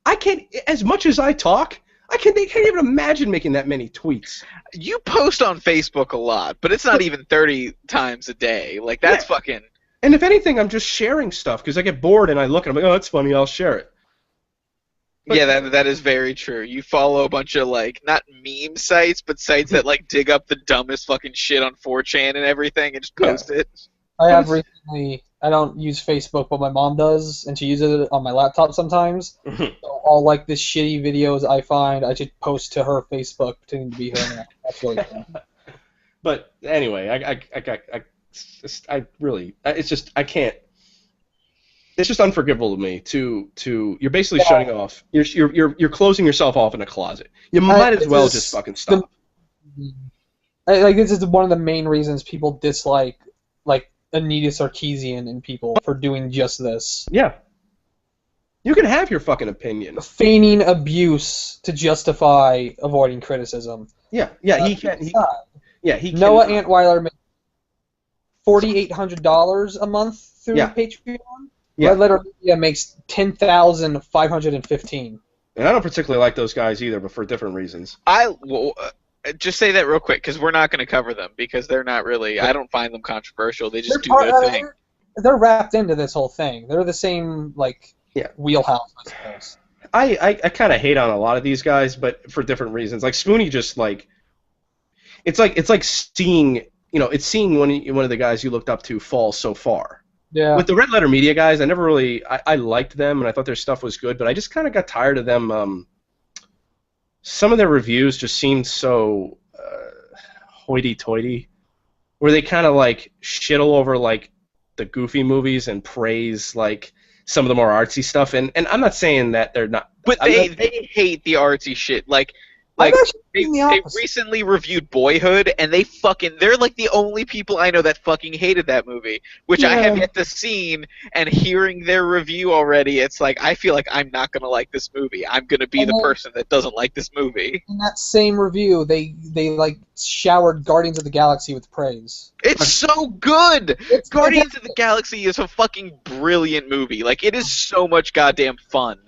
I can't, as much as I talk, I can't even imagine making that many tweets. You post on Facebook a lot, but it's not even 30 times a day. Like, that's fucking... And if anything, I'm just sharing stuff, because I get bored and I look and I'm like, oh, that's funny, I'll share it. But, yeah, that is very true. You follow a bunch of, like, not meme sites, but sites that, like, dig up the dumbest fucking shit on 4chan and everything and just post it. I have recently... I don't use Facebook, but my mom does, and she uses it on my laptop sometimes. So all like the shitty videos I find, I should post to her Facebook pretending to be her. That's really fun. But anyway, I can't. It's just unforgivable to me. You're basically shutting off. You're closing yourself off in a closet. You might as well just fucking stop. This is one of the main reasons people dislike Anita Sarkeesian and people for doing just this. Yeah. You can have your fucking opinion. Feigning abuse to justify avoiding criticism. Yeah, he can. Noah Antweiler makes $4,800 a month through Patreon. Yeah. Red Letter Media makes $10,515. And I don't particularly like those guys either, but for different reasons. Just say that real quick, because we're not going to cover them, because they're not really... I don't find them controversial. They just do their thing. They're wrapped into this whole thing. They're the same, wheelhouse, I suppose. I kind of hate on a lot of these guys, but for different reasons. Like, Spoonie just, like... It's like seeing... it's seeing one of the guys you looked up to fall so far. Yeah. With the Red Letter Media guys, I never really... I liked them, and I thought their stuff was good, but I just kind of got tired of them... Some of their reviews just seemed so hoity-toity, where they kind of like shit all over like the Goofy movies and praise like some of the more artsy stuff. And I'm not saying that they're not, but they hate the artsy shit. Like they recently reviewed Boyhood, and they're like the only people I know that fucking hated that movie, which I have yet to see. And hearing their review already, it's like, I feel like I'm not gonna like this movie. I'm gonna be the person that doesn't like this movie. In that same review, they like showered Guardians of the Galaxy with praise. It's so good! Guardians of the Galaxy is a fucking brilliant movie. Like, it is so much goddamn fun.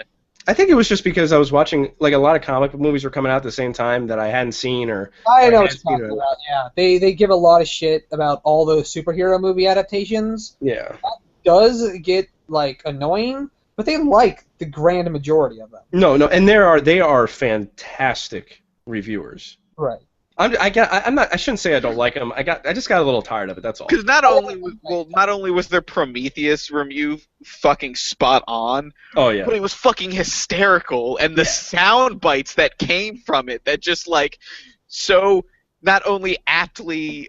I think it was just because I was watching, like, a lot of comic book movies were coming out at the same time that I hadn't seen or... I know what you're talking about, yeah. They give a lot of shit about all those superhero movie adaptations. Yeah. That does get, like, annoying, but they like the grand majority of them. No, and they are fantastic reviewers. Right. I shouldn't say I don't like them. I just got a little tired of it. That's all. Because not only was their Prometheus review fucking spot on, but it was fucking hysterical, and the sound bites that came from it that just like so not only aptly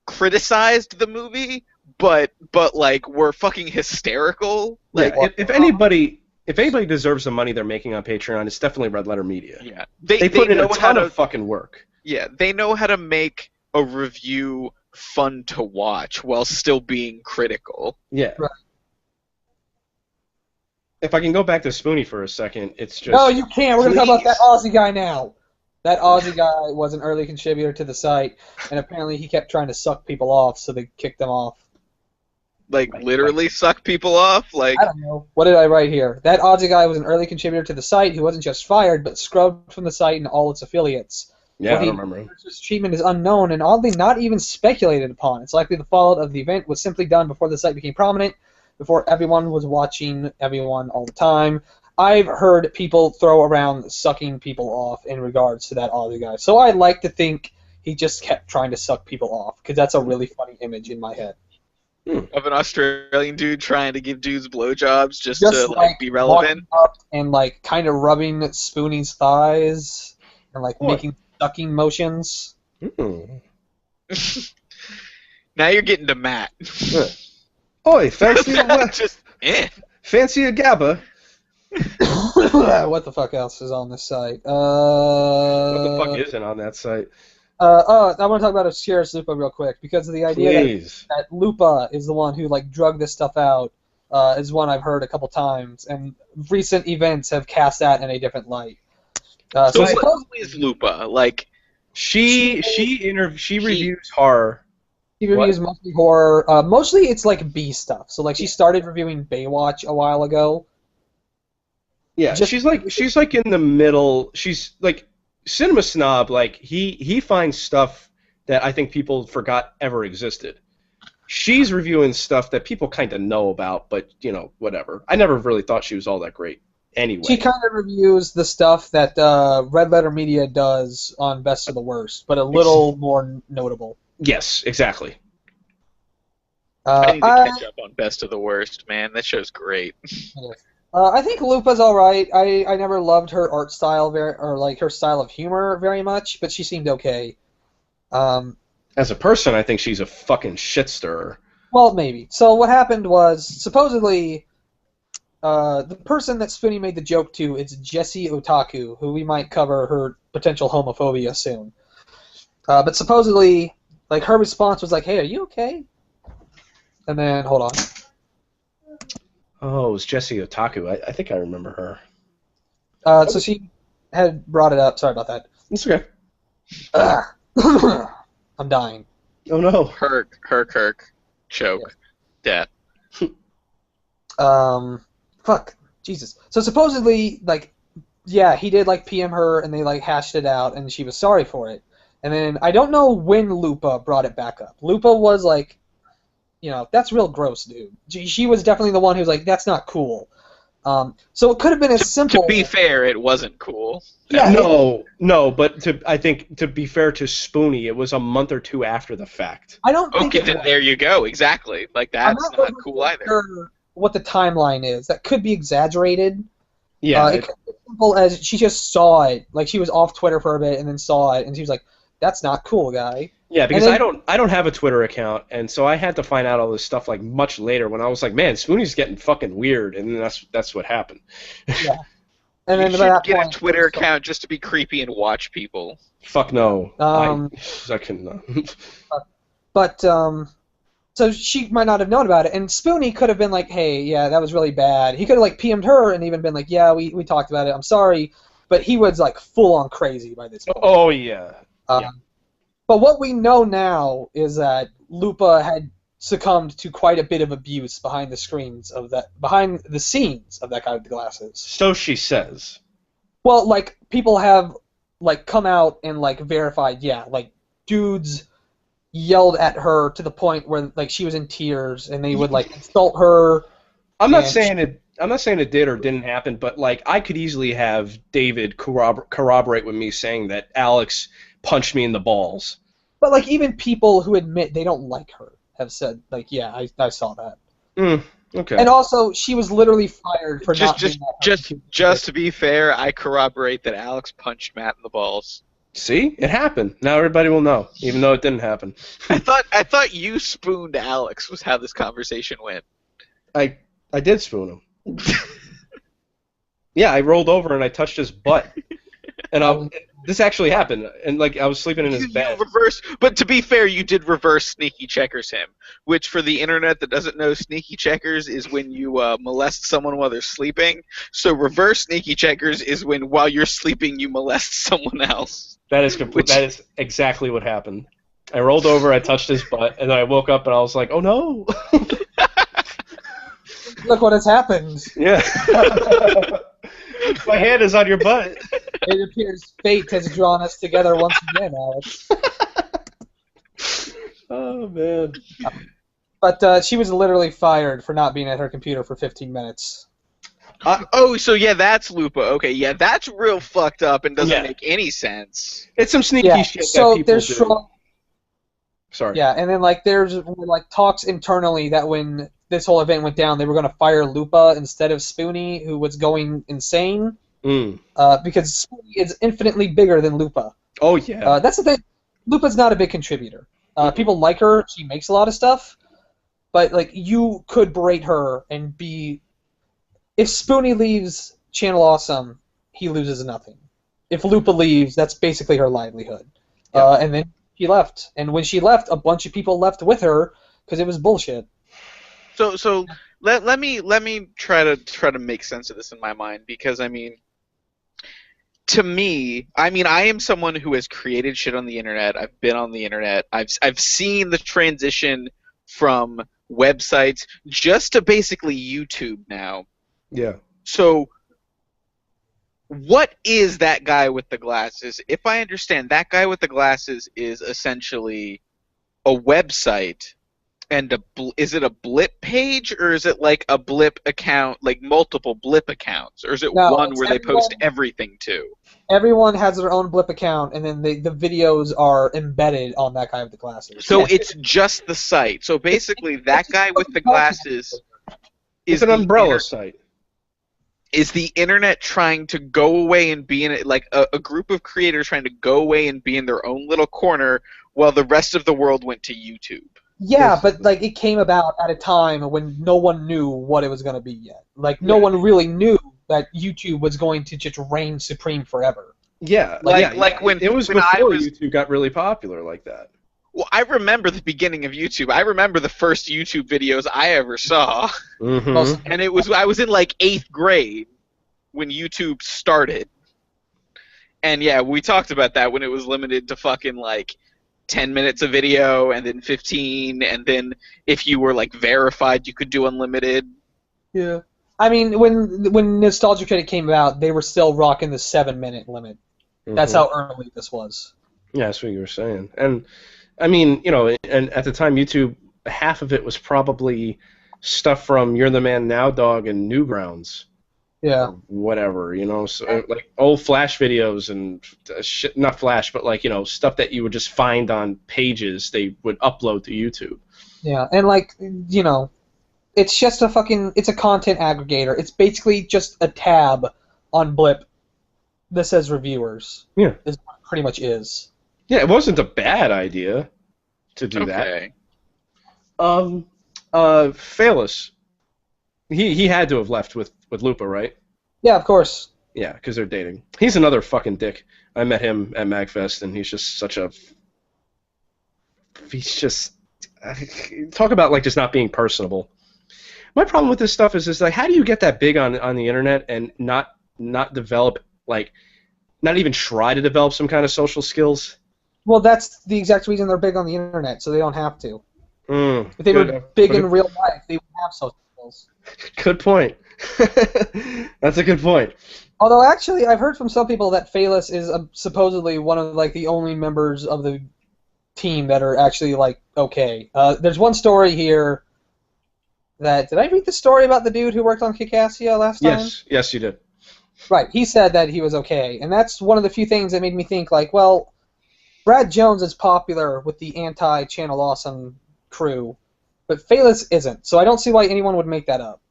criticized the movie, but like were fucking hysterical. Like, yeah, if anybody deserves the money they're making on Patreon, it's definitely Red Letter Media. yeah, They put in know a how ton to of fucking work. yeah, they know how to make a review fun to watch while still being critical. Yeah. Right. If I can go back to Spoonie for a second, it's just... No, you can't. We're going to talk about that Please. Aussie guy now. That Aussie guy was an early contributor to the site, and apparently he kept trying to suck people off, so they kicked him off. Like literally suck people off. Like, I don't know. What did I write here? That Aussie guy was an early contributor to the site who wasn't just fired, but scrubbed from the site and all its affiliates. Yeah, What I he don't remember him. His treatment is unknown and oddly not even speculated upon. It's likely the fallout of the event was simply done before the site became prominent, before everyone was watching everyone all the time. I've heard people throw around sucking people off in regards to that Aussie guy. So I like to think he just kept trying to suck people off, because that's a really funny image in my head. of an Australian dude trying to give dudes blowjobs just to like be relevant. walking up and like kind of rubbing Spoonie's thighs and like What? making sucking motions. Now you're getting to Matt. Oi, fancy a, Just fancy a GABA? What the fuck else is on this site? What the fuck isn't on that site? I want to talk about Obscurus Lupa real quick, because of the idea Please. that Lupa is the one who like drug this stuff out is one I've heard a couple times, and recent events have cast that in a different light. So So what supposedly is Lupa? Like, She reviews horror. she reviews mostly horror. Mostly it's like B stuff. So like she started reviewing Baywatch a while ago. Yeah, Just- she's like in the middle. She's like Cinema Snob. Like he finds stuff that I think people forgot ever existed. She's reviewing stuff that people kind of know about, but you know, whatever. I never really thought she was all that great. Anyway, She kind of reviews the stuff that Red Letter Media does on Best of the Worst, but a little more notable. yes, exactly. I need to catch up on Best of the Worst, man. That show's great. I think Lupa's all right. I never loved her art style or like her style of humor very much, but she seemed okay. As a person, I think she's a fucking shit stirrer. Well, maybe. So what happened was supposedly the person that Spoonie made the joke to is Jessie Otaku, who we might cover her potential homophobia soon. But supposedly, like her response was like, "Hey, are you okay?" And then hold on. Oh, it was Jessie Otaku. I think I remember her. So she had brought it up. Sorry about that. It's okay. I'm dying. Oh no. Kirk, choke, death. Fuck. Jesus. So supposedly, like, yeah, he did, like, PM her, and they, like, hashed it out, and she was sorry for it. And then, I don't know when Lupa brought it back up. Lupa was, like, you know, that's real gross, dude. She was definitely the one who was like, that's not cool. So it could have been as simple... To be fair, it wasn't cool. Yeah, No, but I think to be fair to Spoonie, it was a month or two after the fact. I don't think Okay, it then was. there you go. Exactly. Like, I'm that's not not cool either. sure what the timeline is. That could be exaggerated. Yeah. It could be as simple as she just saw it. Like, she was off Twitter for a bit and then saw it, and she was like, that's not cool, guy. Yeah, because And then- I don't have a Twitter account, and so I had to find out all this stuff like much later when I was like, man, Spoonie's getting fucking weird, and then that's what happened. Yeah. And then You by should that get a point, Twitter it was account just to be creepy and watch people. Fuck no. Um, I can. But so she might not have known about it, and Spoonie could have been like, "Hey, yeah, that was really bad." He could have like PM'd her and even been like, "Yeah, we talked about it. I'm sorry," but he was like full on crazy by this point. Oh yeah. Yeah. But what we know now is that Lupa had succumbed to quite a bit of abuse behind the scenes of that guy with the glasses. So she says. Well, like people have like come out and like verified, yeah, like dudes yelled at her to the point where like she was in tears and they would like insult her. I'm not And- saying it did or didn't happen, but like I could easily have David corroborate with me saying that Alex punched me in the balls. But like even people who admit they don't like her have said like, yeah, I saw that. Okay. And also, she was literally fired for not being that Just to be fair, I corroborate that Alex punched Matt in the balls. See, it happened. Now everybody will know, even though it didn't happen. I thought you spooned Alex was how this conversation went. I did spoon him. Yeah, I rolled over and I touched his butt, and this actually happened. And like I was sleeping in his bed. But to be fair, you did reverse sneaky checkers him, which for the internet that doesn't know, sneaky checkers is when you molest someone while they're sleeping. So reverse sneaky checkers is when while you're sleeping you molest someone else. That is complete. That is exactly what happened. I rolled over, I touched his butt, and then I woke up and I was like, "Oh no!" Look what has happened. Yeah. My hand is on your butt. It appears fate has drawn us together once again, Alex. Oh, man. But she was literally fired for not being at her computer for 15 minutes. So yeah, that's Lupa. Okay, yeah, that's real fucked up and doesn't make any sense. It's some sneaky shit so that people there's do. Sorry. Yeah, and then like there's like talks internally that when this whole event went down, they were going to fire Lupa instead of Spoonie, who was going insane. Because Spoonie is infinitely bigger than Lupa. Oh yeah. That's the thing. Lupa's not a big contributor. People like her. She makes a lot of stuff, but like you could berate her and be. If Spoonie leaves Channel Awesome, he loses nothing. If Lupa leaves, that's basically her livelihood. Yeah. And then she left, and when she left, a bunch of people left with her because it was bullshit. So let me try to make sense of this in my mind, because I mean, to me, I am someone who has created shit on the internet. I've been on the internet. I've seen the transition from websites just to basically YouTube now. Yeah. So what is that guy with the glasses? If I understand, that guy with the glasses is essentially a website. And is it a blip page, or is it like a blip account, like multiple blip accounts, or is it one where they post everything to? Everyone has their own blip account, and then the videos are embedded on that guy with the glasses. So it's just the site. So basically, that guy with the glasses is an umbrella site. Is the internet trying to go away and be in it, like a group of creators trying to go away and be in their own little corner while the rest of the world went to YouTube? Yeah, but like it came about at a time when no one knew what it was going to be yet. Like no one really knew that YouTube was going to just reign supreme forever. Yeah, like when it was when before YouTube got really popular like that. Well, I remember the beginning of YouTube. I remember the first YouTube videos I ever saw, and I was in like 8th grade when YouTube started. And yeah, we talked about that when it was limited to fucking like 10 minutes of video, and then 15, and then if you were like verified, you could do unlimited. Yeah. I mean, when Nostalgia Critic came out, they were still rocking the 7-minute limit. That's how early this was. Yeah, that's what you were saying. And I mean, you know, and at the time, YouTube, half of it was probably stuff from You're the Man Now Dog and Newgrounds. Yeah. Whatever, you know, so like old Flash videos and shit, not Flash, but like, you know, stuff that you would just find on pages they would upload to YouTube. Yeah, and like, you know, it's just it's a content aggregator. It's basically just a tab on Blip that says reviewers. Yeah. Is what it pretty much is. Yeah, it wasn't a bad idea to do that. Phalos, he had to have left with Lupa, right? Yeah, of course. Yeah, because they're dating. He's another fucking dick. I met him at MagFest, and he's just such a... He's just... Talk about, like, just not being personable. My problem with this stuff is like, how do you get that big on the internet and not develop, like, not even try to develop some kind of social skills? Well, that's the exact reason they're big on the internet, so they don't have to. If they were big in real life, they would have social skills. Good point. That's a good point. Although, actually, I've heard from some people that Phalos is supposedly one of like the only members of the team that are actually like okay. There's one story here that did I read the story about the dude who worked on Kikassia last time? Yes, you did. Right, he said that he was okay, and that's one of the few things that made me think like, well, Brad Jones is popular with the anti-Channel Awesome crew, but Phalos isn't, so I don't see why anyone would make that up.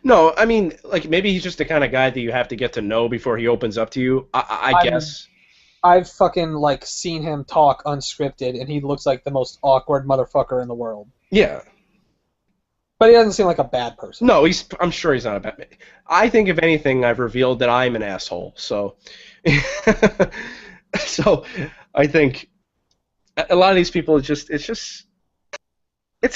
No, I mean, like, maybe he's just the kind of guy that you have to get to know before he opens up to you. I guess. I've fucking like seen him talk unscripted, and he looks like the most awkward motherfucker in the world. Yeah. But he doesn't seem like a bad person. No, I'm sure he's not a bad man. I think, if anything, I've revealed that I'm an asshole. So, so I think a lot of these people, it's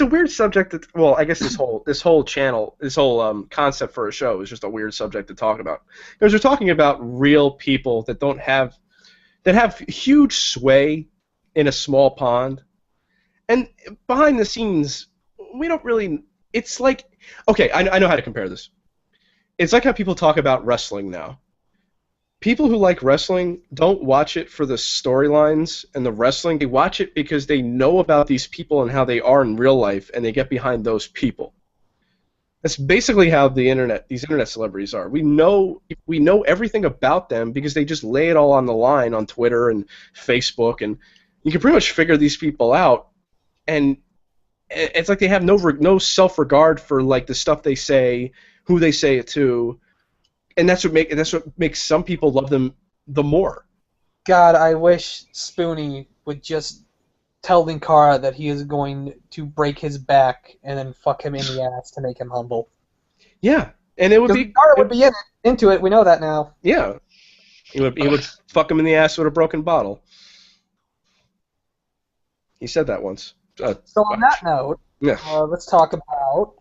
a weird subject. Well, I guess this whole channel, this whole concept for a show is just a weird subject to talk about, because we're talking about real people that have huge sway in a small pond, and behind the scenes, we don't really. It's like, okay, I know how to compare this. It's like how people talk about wrestling now. People who like wrestling don't watch it for the storylines and the wrestling. They watch it because they know about these people and how they are in real life, and they get behind those people. That's basically how these internet celebrities are. We know everything about them because they just lay it all on the line on Twitter and Facebook, and you can pretty much figure these people out. And it's like they have no self-regard for like the stuff they say, who they say it to, and that's what makes some people love them the more. God, I wish Spoonie would just tell Linkara that he is going to break his back and then fuck him in the ass to make him humble. Yeah, and it would be Linkara would be into it. We know that now. Yeah, he would fuck him in the ass with a broken bottle. He said that once. So on that note, yeah. Let's talk about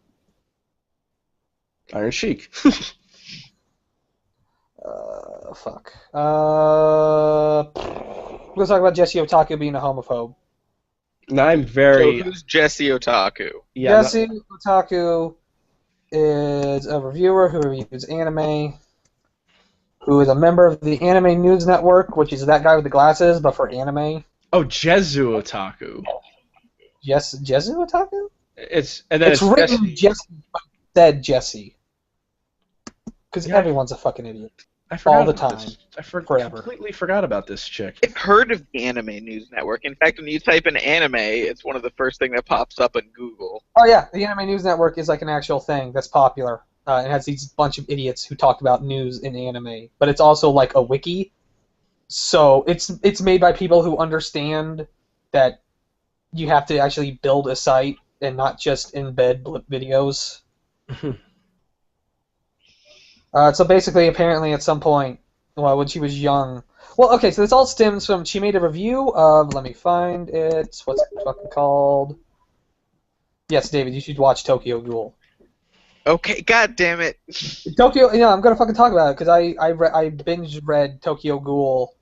Iron Sheik. fuck. Let's talk about Jesse Otaku being a homophobe. No, I'm very. So who's Jesse Otaku? Yeah, Jesse Otaku is a reviewer who reviews anime, who is a member of the Anime News Network, which is that guy with the glasses, but for anime. Oh, Jezu Otaku. Yes, Jesse Otaku? It's written Jesse, but said Jesse. Because Yeah. everyone's a fucking idiot. I forgot all the about time. this. I Forever. completely forgot about this chick. I've heard of the Anime News Network. In fact, when you type in anime, it's one of the first thing that pops up in Google. Oh yeah, the Anime News Network is like an actual thing that's popular. It has these bunch of idiots who talk about news in anime, but it's also like a wiki. So it's made by people who understand that you have to actually build a site and not just embed blip videos. So basically, apparently, at some point, well, when she was young. Well, okay, so this all stems from she made a review of. Let me find it. What's it fucking called? Yes, David, you should watch Tokyo Ghoul. Okay, god damn it. Tokyo, I'm gonna fucking talk about it because I binge read Tokyo Ghoul.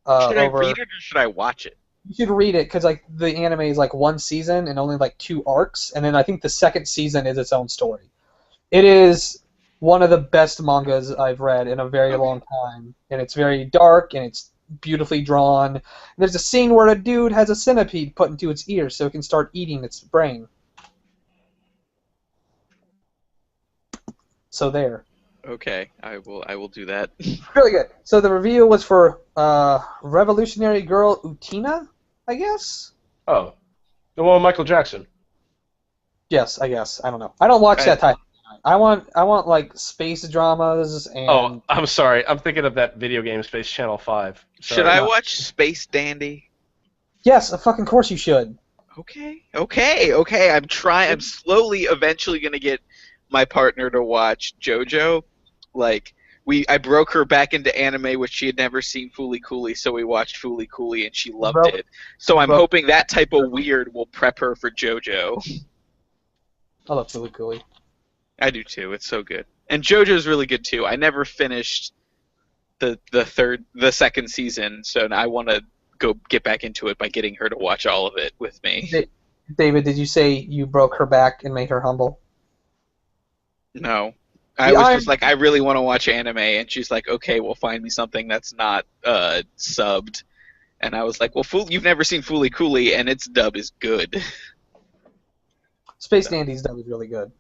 Should I read it or should I watch it? You should read it because like the anime is like one season and only like 2 arcs, and then I think the second season is its own story. It is one of the best mangas I've read in a very long time, and it's very dark and it's beautifully drawn. And there's a scene where a dude has a centipede put into its ear so it can start eating its brain. So there. Okay, I will do that. Really good. So the review was for Revolutionary Girl Utena, I guess? Oh, the one with Michael Jackson. Yes, I guess. I don't know. I don't watch that type. I want like space dramas and. Oh, I'm sorry. I'm thinking of that video game Space Channel 5. Sorry. Should I watch Space Dandy? Yes, of fucking course you should. Okay. I'm slowly, eventually gonna get my partner to watch JoJo. Like I broke her back into anime, which she had never seen Fooly Cooly, so we watched Fooly Cooly and she loved it. So I'm hoping that type of weird will prep her for JoJo. I love Fooly Cooly. I do too. It's so good, and JoJo's really good too. I never finished the second season, so I want to go get back into it by getting her to watch all of it with me. David, did you say you broke her back and made her humble? No. I was just like, I really want to watch anime, and she's like, okay, well, find me something that's not subbed. And I was like, well, you've never seen Fooly Cooly, and its dub is good. Space Dandy's dub is really good.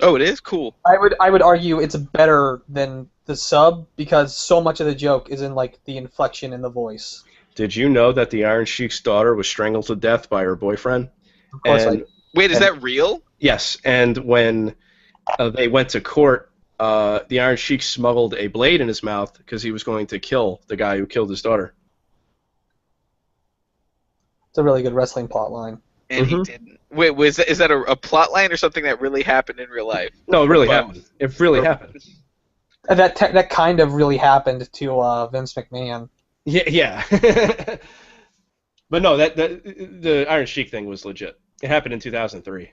Oh, it is? Cool. I would argue it's better than the sub because so much of the joke is in like the inflection in the voice. Did you know that the Iron Sheik's daughter was strangled to death by her boyfriend? Of course, Wait, is that real? Yes, and when they went to court, the Iron Sheik smuggled a blade in his mouth because he was going to kill the guy who killed his daughter. It's a really good wrestling plot line. And he didn't. Wait, is that a plot line or something that really happened in real life? No, it really Both. happened. It really happened. And that kind of really happened to Vince McMahon. Yeah. But no, the Iron Sheik thing was legit. It happened in 2003.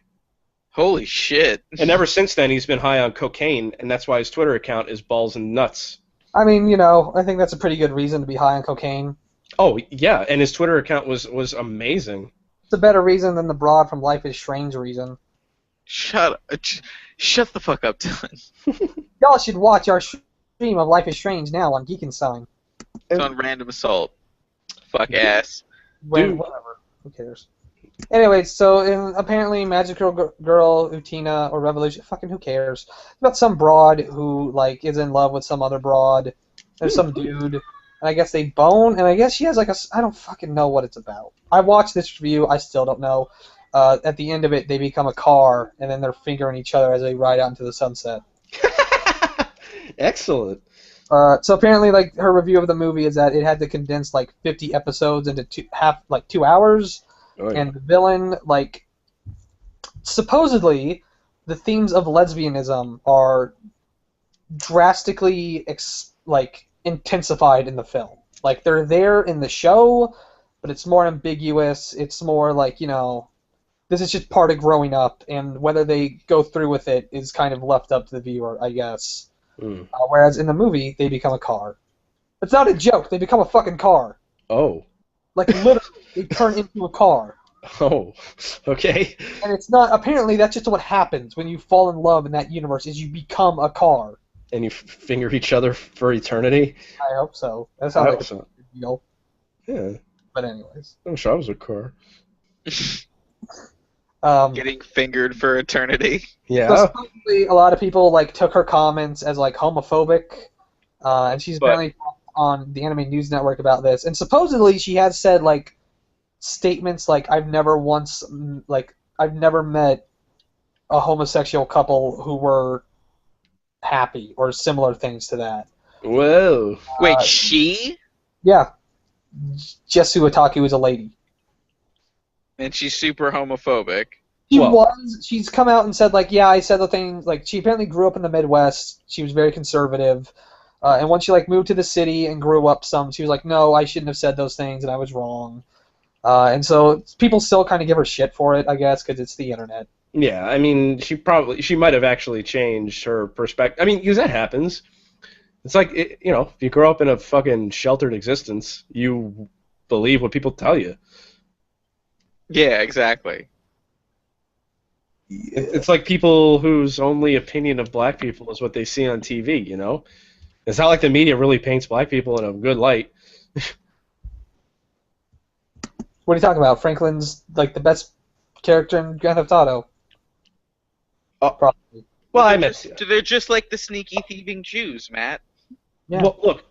Holy shit. And ever since then, he's been high on cocaine, and that's why his Twitter account is balls and nuts. I mean, I think that's a pretty good reason to be high on cocaine. Oh, yeah, and his Twitter account was amazing. It's a better reason than the broad from Life is Strange reason. Shut the fuck up, Dylan. Y'all should watch our stream of Life is Strange now on Geekenstein. It's on Random Assault. Fuck ass. Whatever. Who cares? Anyway, so apparently Magical Girl, Utina, or Revolution, fucking who cares? It's about some broad who, like, is in love with some other broad. There's some dude, and I guess they bone, and I guess she has, like, I don't fucking know what it's about. I watched this review, I still don't know. At the end of it, they become a car, and then they're fingering each other as they ride out into the sunset. Excellent. So apparently, like, her review of the movie is that it had to condense, like, 50 episodes into 2 hours. Oh, yeah. And the villain, like, supposedly, the themes of lesbianism are drastically, intensified in the film. Like, they're there in the show, but it's more ambiguous. It's more like, this is just part of growing up, and whether they go through with it is kind of left up to the viewer, I guess. Whereas in the movie, they become a car. It's not a joke. They become a fucking car. Oh. Like, literally, they turn into a car. Oh, okay. And it's not, apparently that's just what happens when you fall in love in that universe, is you become a car. And you finger each other for eternity? I hope so. That's I how hope they so. feel. Yeah. But anyways. I wish I was a car. Getting fingered for eternity. Yeah. So supposedly a lot of people, like, took her comments as, like, homophobic, and she's apparently on the Anime News Network about this. And supposedly she has said, like, statements like, I've never met a homosexual couple who were happy, or similar things to that. Whoa. Wait, she? Yeah. Jesu Otaku is a lady. And she's super homophobic. She's come out and said, like, yeah, I said the thing, like, she apparently grew up in the Midwest. She was very conservative. And once she, like, moved to the city and grew up some, she was like, no, I shouldn't have said those things, and I was wrong. And so people still kind of give her shit for it, I guess, because it's the internet. Yeah, I mean, she might have actually changed her perspective. I mean, because that happens. It's like, if you grow up in a fucking sheltered existence, you believe what people tell you. Yeah, exactly. It's like people whose only opinion of black people is what they see on TV, It's not like the media really paints black people in a good light. What are you talking about? Franklin's, like, the best character in Grand Theft Auto. Oh, probably. Well, I meant... They're just like the sneaky thieving Jews, Matt. Yeah. Well, look,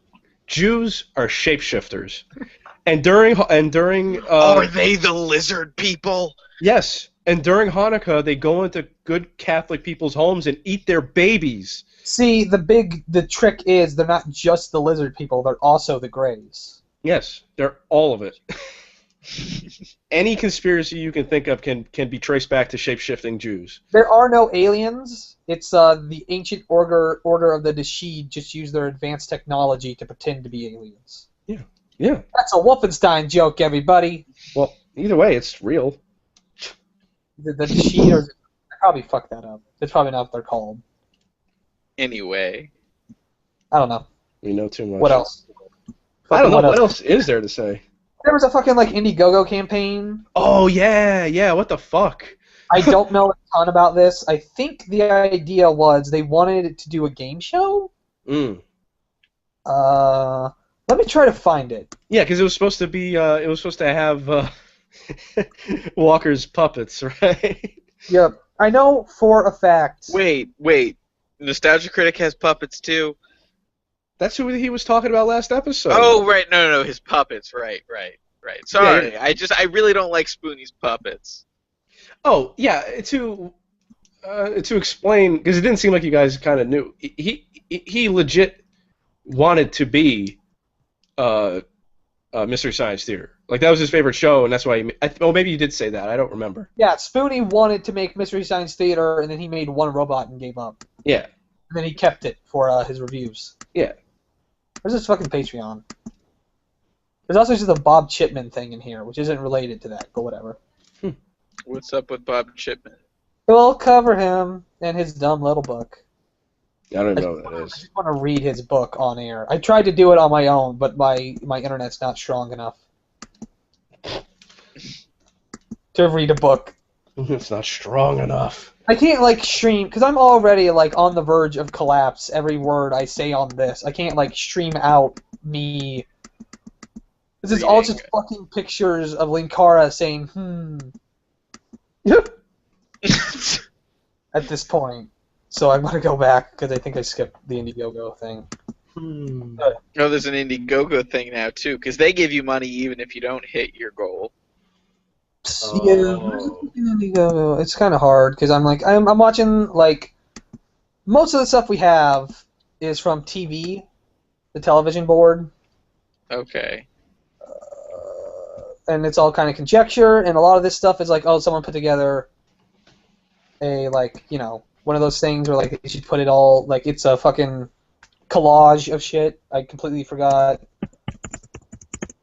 Jews are shapeshifters. And during are they the lizard people? Yes, and during Hanukkah they go into good Catholic people's homes and eat their babies. See, the trick is they're not just the lizard people; they're also the Greys. Yes, they're all of it. Any conspiracy you can think of can be traced back to shape-shifting Jews. There are no aliens. It's the ancient order of the Dashid just use their advanced technology to pretend to be aliens. Yeah. That's a Wolfenstein joke, everybody. Well, either way, it's real. The Dashid I probably fucked that up. It's probably not what they're called. Anyway. I don't know. We know too much. What else? I don't know. What else is there to say? There was a fucking, like, Indiegogo campaign. Oh, yeah. What the fuck? I don't know a ton about this. I think the idea was they wanted to do a game show. Let me try to find it. Yeah, because it was supposed to be. It was supposed to have Walker's puppets, right? Yep. I know for a fact. Wait. Nostalgia Critic has puppets too. That's who he was talking about last episode. Oh, right. No, his puppets. Right. Sorry, yeah. I really don't like Spoonie's puppets. Oh, yeah. To explain, because it didn't seem like you guys kind of knew. He legit wanted to be Mystery Science Theater. Like that was his favorite show, and that's why. Well, maybe you did say that. I don't remember. Yeah, Spoonie wanted to make Mystery Science Theater, and then he made one robot and gave up. Yeah. And then he kept it for his reviews. Yeah. Where's his fucking Patreon? There's also just a Bob Chipman thing in here, which isn't related to that, but whatever. What's up with Bob Chipman? We'll cover him and his dumb little book. I don't even know what that I is. just want to read his book on air. I tried to do it on my own, but my internet's not strong enough to read a book. It's not strong enough. I can't like stream because I'm already like on the verge of collapse. Every word I say on this, I can't like stream out me. This is all just fucking pictures of Linkara saying at this point. So I'm gonna go back because I think I skipped the Indiegogo thing. Oh, there's an Indiegogo thing now too, because they give you money even if you don't hit your goal. Yeah, Indiegogo. It's kind of hard because I'm watching like most of the stuff we have is from TV, the television board. Okay. And it's all kind of conjecture, and a lot of this stuff is like, oh, someone put together a one of those things where like they should put it all like it's a fucking collage of shit. I completely forgot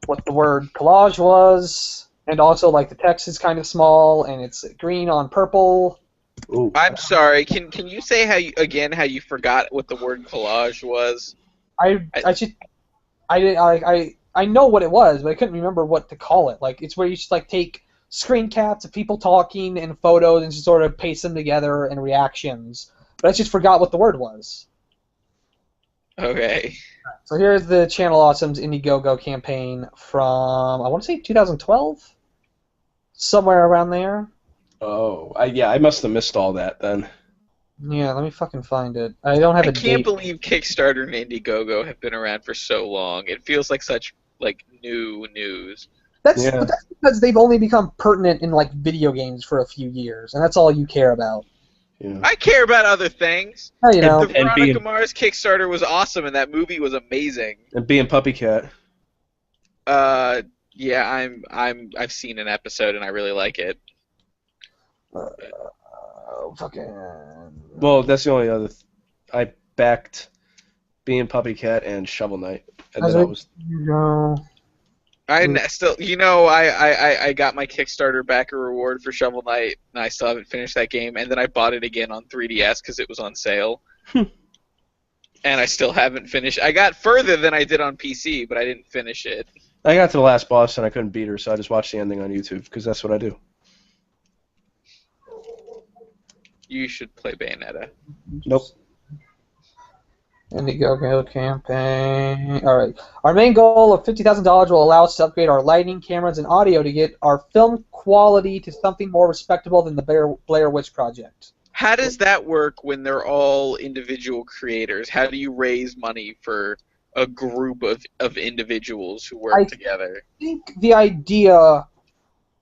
what the word collage was, and also like the text is kind of small and it's green on purple. Ooh. I'm sorry. Can you say how you forgot what the word collage was? I know what it was, but I couldn't remember what to call it. Like it's where you just like take screen caps of people talking and photos and just sort of paste them together and reactions. But I just forgot what the word was. Okay. So here's the Channel Awesome's Indiegogo campaign from, I want to say 2012? Somewhere around there. Oh, I must have missed all that then. Yeah, let me fucking find it. I don't have a I can't date. believe Kickstarter and Indiegogo have been around for so long. It feels like such like new news. But that's because they've only become pertinent in like video games for a few years, and that's all you care about. Yeah. I care about other things. Oh, you know. The Veronica Mars Kickstarter was awesome, and that movie was amazing. And being Puppy Cat. Yeah, I've seen an episode and I really like it. Fucking. Well, that's the only other. I backed being Puppy Cat and Shovel Knight, and then that was. I still, I got my Kickstarter backer reward for Shovel Knight, and I still haven't finished that game. And then I bought it again on 3DS because it was on sale. And I still haven't finished. I got further than I did on PC, but I didn't finish it. I got to the last boss and I couldn't beat her, so I just watched the ending on YouTube because that's what I do. You should play Bayonetta. Nope. Indiegogo campaign. Alright. Our main goal of $50,000 will allow us to upgrade our lighting, cameras, and audio to get our film quality to something more respectable than the Blair Witch Project. How does that work when they're all individual creators? How do you raise money for a group of individuals who work together? I think the idea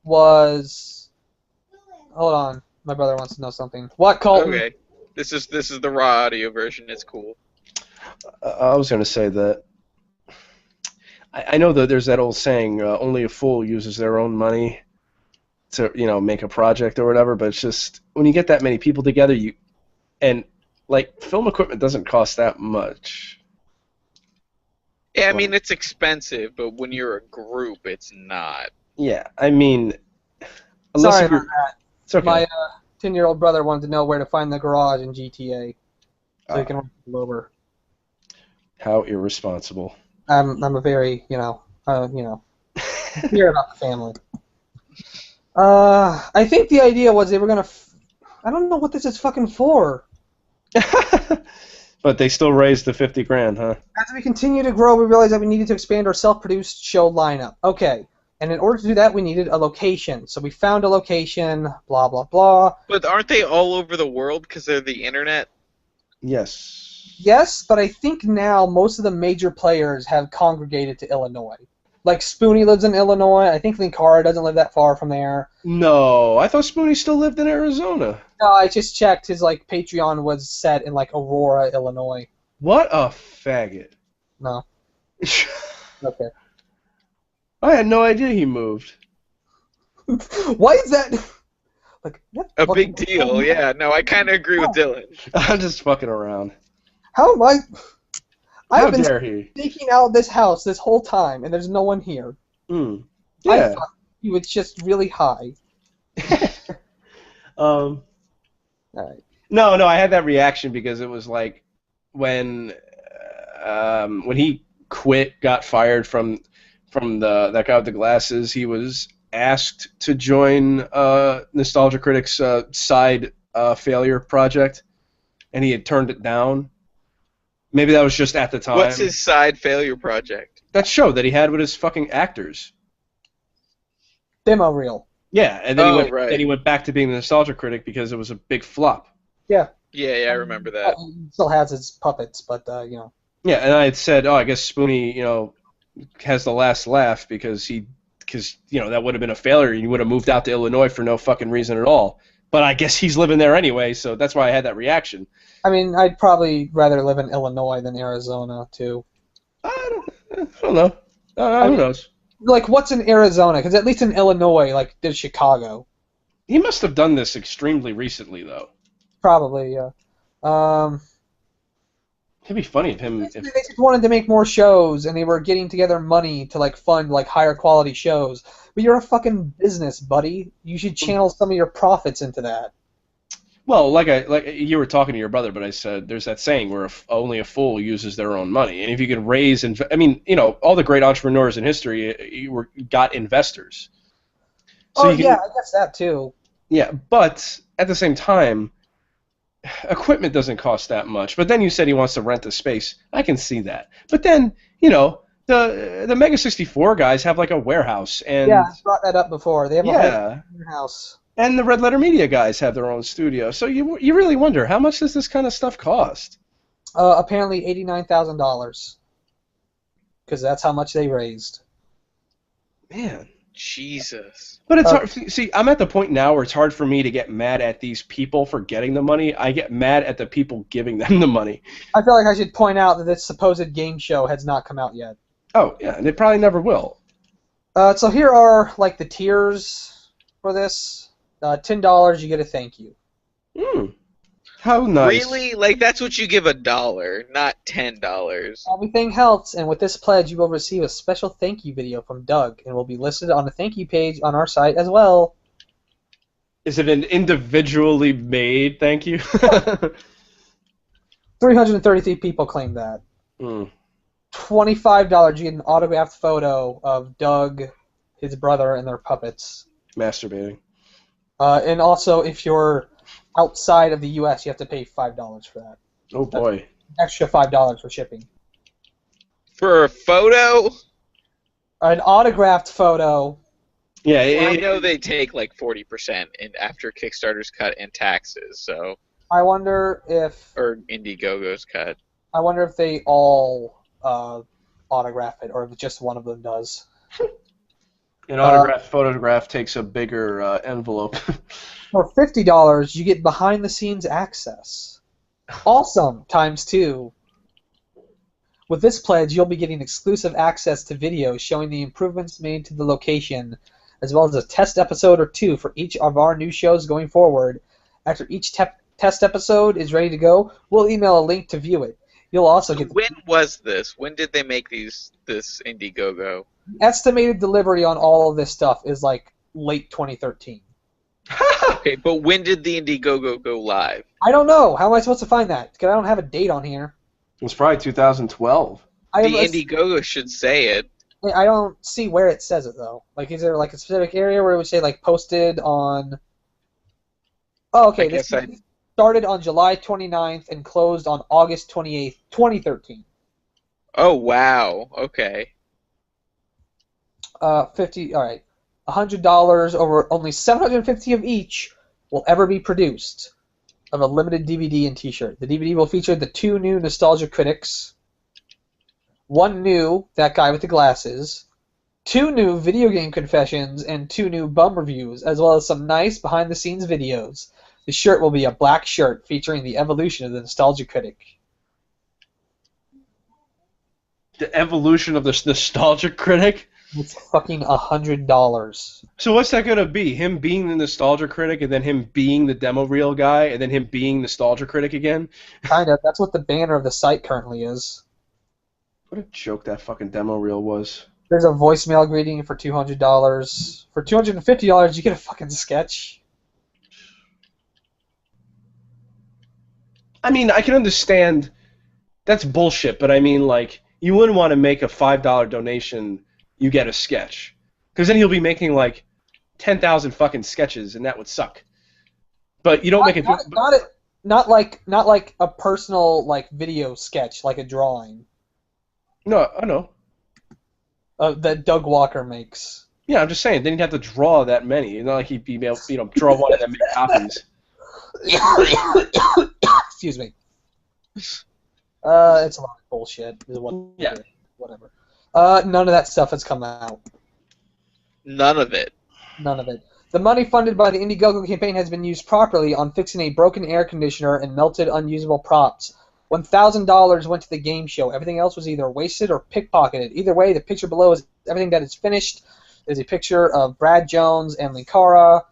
was... Hold on. My brother wants to know something. What, Colton? Okay. This is the raw audio version. It's cool. I was going to say that I know that there's that old saying, only a fool uses their own money to, make a project or whatever, but it's just, when you get that many people together, and film equipment doesn't cost that much. Yeah, I mean, it's expensive, but when you're a group, it's not. Yeah, I mean, unless Sorry you're... about that. It's okay. My 10-year-old brother wanted to know where to find the garage in GTA, so he can pull over. How irresponsible. I'm a very, care about the family. I think the idea was they were gonna. I don't know what this is fucking for. But they still raised the $50,000, huh? As we continue to grow, we realized that we needed to expand our self-produced show lineup. Okay, and in order to do that, we needed a location. So we found a location. Blah blah blah. But aren't they all over the world because they're the internet? Yes. Yes, but I think now most of the major players have congregated to Illinois. Like Spoonie lives in Illinois. I think Linkara doesn't live that far from there. No, I thought Spoonie still lived in Arizona. No, I just checked. His Patreon was set in Aurora, Illinois. What a faggot. No. Okay. I had no idea he moved. Why is that? Like A big deal, yeah. No, I kind of agree with Dylan. I'm just fucking around. How am I? How I've been dare he? sneaking out of this house this whole time, and there's no one here. Hmm. I Yeah. thought you was just really high. Um. All right. No, I had that reaction because it was like when he quit, got fired from that guy with the glasses. He was asked to join Nostalgia Critics' side failure project, and he had turned it down. Maybe that was just at the time. What's his side failure project? That show that he had with his fucking actors. Demo reel. Yeah, and then Right. then he went back to being the Nostalgia Critic because it was a big flop. Yeah. Yeah, I remember that. He still has his puppets, but you know. Yeah, and I had said, I guess Spoonie, has the last laugh because that would have been a failure. He would have moved out to Illinois for no fucking reason at all. But I guess he's living there anyway, so that's why I had that reaction. I mean, I'd probably rather live in Illinois than Arizona too. I don't know. Who knows? Like, what's in Arizona? Because at least in Illinois, like, there's Chicago. He must have done this extremely recently, though. Probably, yeah. It'd be funny if him. They just wanted to make more shows, and they were getting together money to like fund like higher quality shows. But you're a fucking business, buddy. You should channel some of your profits into that. Well, like you were talking to your brother, but I said there's that saying where only a fool uses their own money, and if you can raise, all the great entrepreneurs in history got investors. So I guess that too. Yeah, but at the same time, equipment doesn't cost that much. But then you said he wants to rent a space. I can see that. But then, the Mega 64 guys have like a warehouse, and yeah, I brought that up before. They have a warehouse. And the Red Letter Media guys have their own studio. So you really wonder, how much does this kind of stuff cost? Apparently $89,000. Because that's how much they raised. Man. Jesus. But it's hard. See, I'm at the point now where it's hard for me to get mad at these people for getting the money. I get mad at the people giving them the money. I feel like I should point out that this supposed game show has not come out yet. Oh, yeah, and it probably never will. So here are, like, the tiers for this. $10, you get a thank you. How nice. Really? Like, that's what you give $1, not $10. Everything helps, and with this pledge, you will receive a special thank you video from Doug, and will be listed on the thank you page on our site as well. Is it an individually made thank you? 333 people claimed that. $25, you get an autographed photo of Doug, his brother, and their puppets. Masturbating. And also, if you're outside of the U.S., you have to pay $5 for that. Oh, boy. Extra $5 for shipping. For a photo? An autographed photo. Yeah, I know they take like 40% after Kickstarter's cut and taxes, so. I wonder if. Or Indiegogo's cut. I wonder if they all autograph it, or if just one of them does. An autographed photograph takes a bigger envelope. For $50, you get behind-the-scenes access. Awesome, ×2. With this pledge, you'll be getting exclusive access to videos showing the improvements made to the location, as well as a test episode or two for each of our new shows going forward. After each test episode is ready to go, we'll email a link to view it. You'll also get. When was this? When did they make this Indiegogo? Estimated delivery on all of this stuff is like late 2013. Okay, but when did the Indiegogo go live? I don't know. How am I supposed to find that? Because I don't have a date on here. It was probably 2012. The Indiegogo should say it. I don't see where it says it though. Like, is there like a specific area where it would say like posted on? Oh, okay. This started on July 29th and closed on August 28th, 2013. Oh wow. Okay. 50. All right. $100 over only 750 of each will ever be produced of a limited DVD and T-shirt. The DVD will feature the 2 new Nostalgia Critics, 1 new That Guy with the Glasses, 2 new Video Game Confessions, and 2 new Bum Reviews, as well as some nice behind-the-scenes videos. The shirt will be a black shirt featuring the evolution of the Nostalgia Critic. The evolution of the Nostalgia Critic? It's fucking $100. So what's that gonna be? Him being the nostalgia critic, and then him being the demo reel guy, and then him being nostalgia critic again? Kind of. That's what the banner of the site currently is. What a joke that fucking demo reel was. There's a voicemail greeting for $200. For $250, you get a fucking sketch. I mean, I can understand that's bullshit, but I mean, like, you wouldn't want to make a $5 donation, you get a sketch. Because then he'll be making, like, 10,000 fucking sketches, and that would suck. But you don't make it... Not like a personal like video sketch, like a drawing. No, I know. That Doug Walker makes. Yeah, I'm just saying, then he'd have to draw that many. It's not like he'd be able to, draw one and then make copies. Excuse me. It's a lot of bullshit. Yeah. Whatever. None of that stuff has come out. None of it. None of it. The money funded by the Indiegogo campaign has been used properly on fixing a broken air conditioner and melted unusable props. $1,000 went to the game show. Everything else was either wasted or pickpocketed. Either way, the picture below is everything that is finished. There's a picture of Brad Jones and Linkara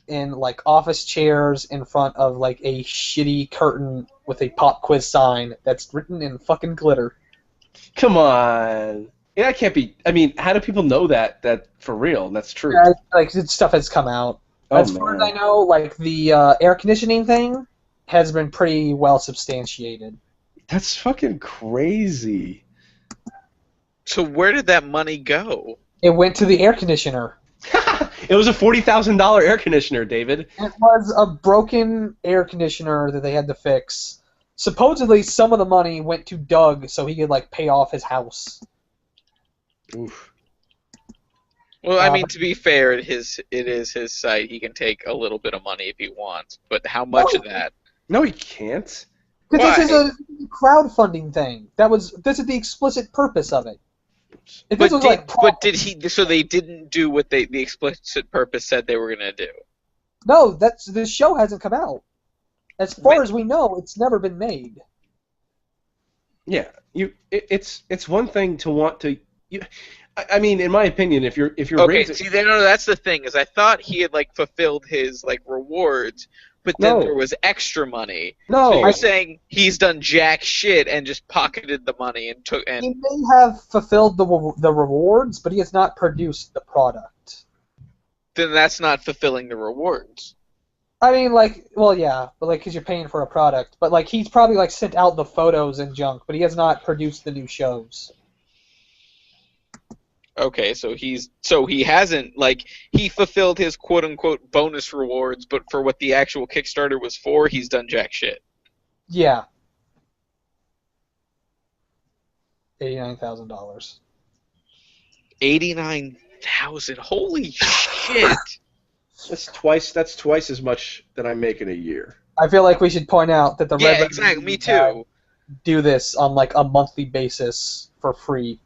in like office chairs in front of like a shitty curtain with a pop quiz sign that's written in fucking glitter. Come on. Yeah, that can't be... I mean, how do people know that for real? That's true. Yeah, like, stuff has come out. As far as I know, like, the air conditioning thing has been pretty well substantiated. That's fucking crazy. So where did that money go? It went to the air conditioner. It was a $40,000 air conditioner, David. It was a broken air conditioner that they had to fix. Supposedly, some of the money went to Doug so he could, like, pay off his house. Oof. Well, I mean, to be fair, it is his site. He can take a little bit of money if he wants, but how much of that? No, he can't. Because this is a crowdfunding thing. This is the explicit purpose of it. If this was did he? So they didn't do what the explicit purpose said they were going to do. No, this show hasn't come out. As far as we know, it's never been made. Yeah, it's one thing to want to. I mean, in my opinion, if you're okay, raising... see, that's the thing is I thought he had like fulfilled his like rewards, but then there was extra money. No, so you're saying he's done jack shit and just pocketed the money and took. And he may have fulfilled the rewards, but he has not produced the product. Then that's not fulfilling the rewards. I mean, like, well, yeah, but like, because you're paying for a product, but like, he's probably like sent out the photos and junk, but he has not produced the new shows. Okay, so he hasn't, like, he fulfilled his quote-unquote bonus rewards, but for what the actual Kickstarter was for, he's done jack shit. Yeah. $89,000. 89,000. Holy shit. That's twice as much that I make in a year. I feel like we should point out that the Red Letter exactly, me too. Do this on like a monthly basis for free.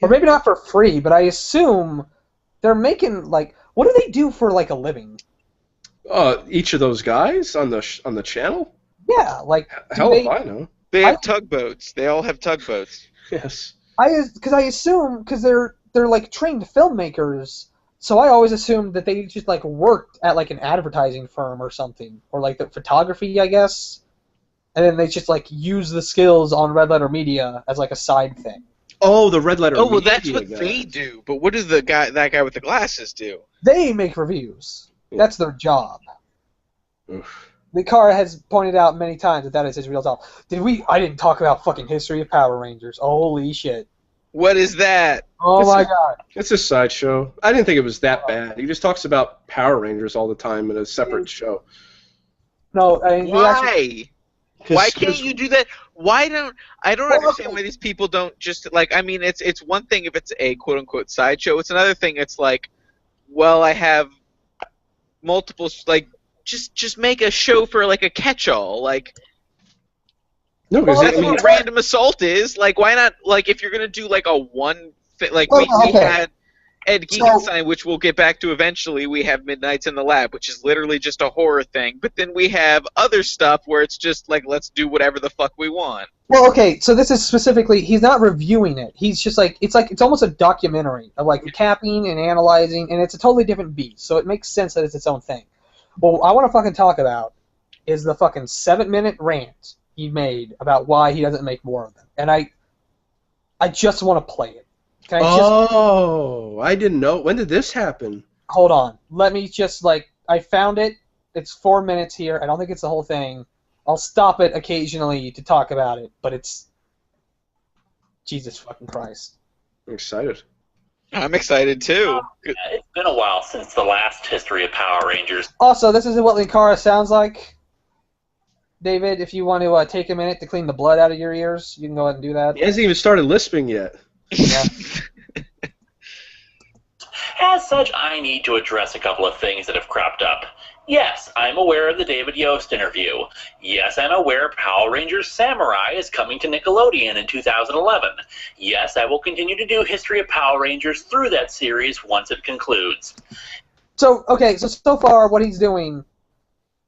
Or maybe not for free, but I assume they're making, like, what do they do for, like, a living? Each of those guys on the channel? Yeah, like... Hell if I know. They have tugboats. They all have tugboats. Yes. Because I assume, because they're like, trained filmmakers, so I always assumed that they just, like, worked at, like, an advertising firm or something. Or, like, the photography, I guess. And then they just, like, use the skills on Red Letter Media as, like, a side thing. Oh, the Red Letter. Oh, well, that's what they do. But what does that guy with the glasses do? They make reviews. That's their job. Oof. Linkara has pointed out many times that is his real job. I didn't talk about fucking History of Power Rangers. Holy shit. What is that? Oh my god. It's a sideshow. I didn't think it was that bad. He just talks about Power Rangers all the time in a separate show. No, I mean, why? Why can't you do that? I don't understand why these people don't just, like, I mean, it's one thing if it's a quote-unquote sideshow. It's another thing, it's like, well, I have multiple, like, just make a show for, like, a catch-all. Like, no, that's what Random Assault is. Like, why not, like, if you're going to do, like, a one thing, like, we had Ed Geekenstein, which we'll get back to eventually, we have Midnights in the Lab, which is literally just a horror thing. But then we have other stuff where it's just like, let's do whatever the fuck we want. Well, okay, so this is specifically, he's not reviewing it. He's just it's almost a documentary of like recapping and analyzing, and it's a totally different beast. So it makes sense that it's its own thing. What I want to fucking talk about is the fucking 7-minute rant he made about why he doesn't make more of them. And I just want to play it. Can I I didn't know. When did this happen? Hold on. Let me just, I found it. It's 4 minutes here. I don't think it's the whole thing. I'll stop it occasionally to talk about it, but it's... Jesus fucking Christ. I'm excited. I'm excited, too. Yeah, it's been a while since the last History of Power Rangers. Also, this is what Linkara sounds like. David, if you want to take a minute to clean the blood out of your ears, you can go ahead and do that. He hasn't even started lisping yet. Yeah. As such, I need to address a couple of things that have cropped up. Yes, I'm aware of the David Yost interview. Yes, I'm aware Power Rangers Samurai is coming to Nickelodeon in 2011. Yes, I will continue to do History of Power Rangers through that series once it concludes. So, okay, so far what he's doing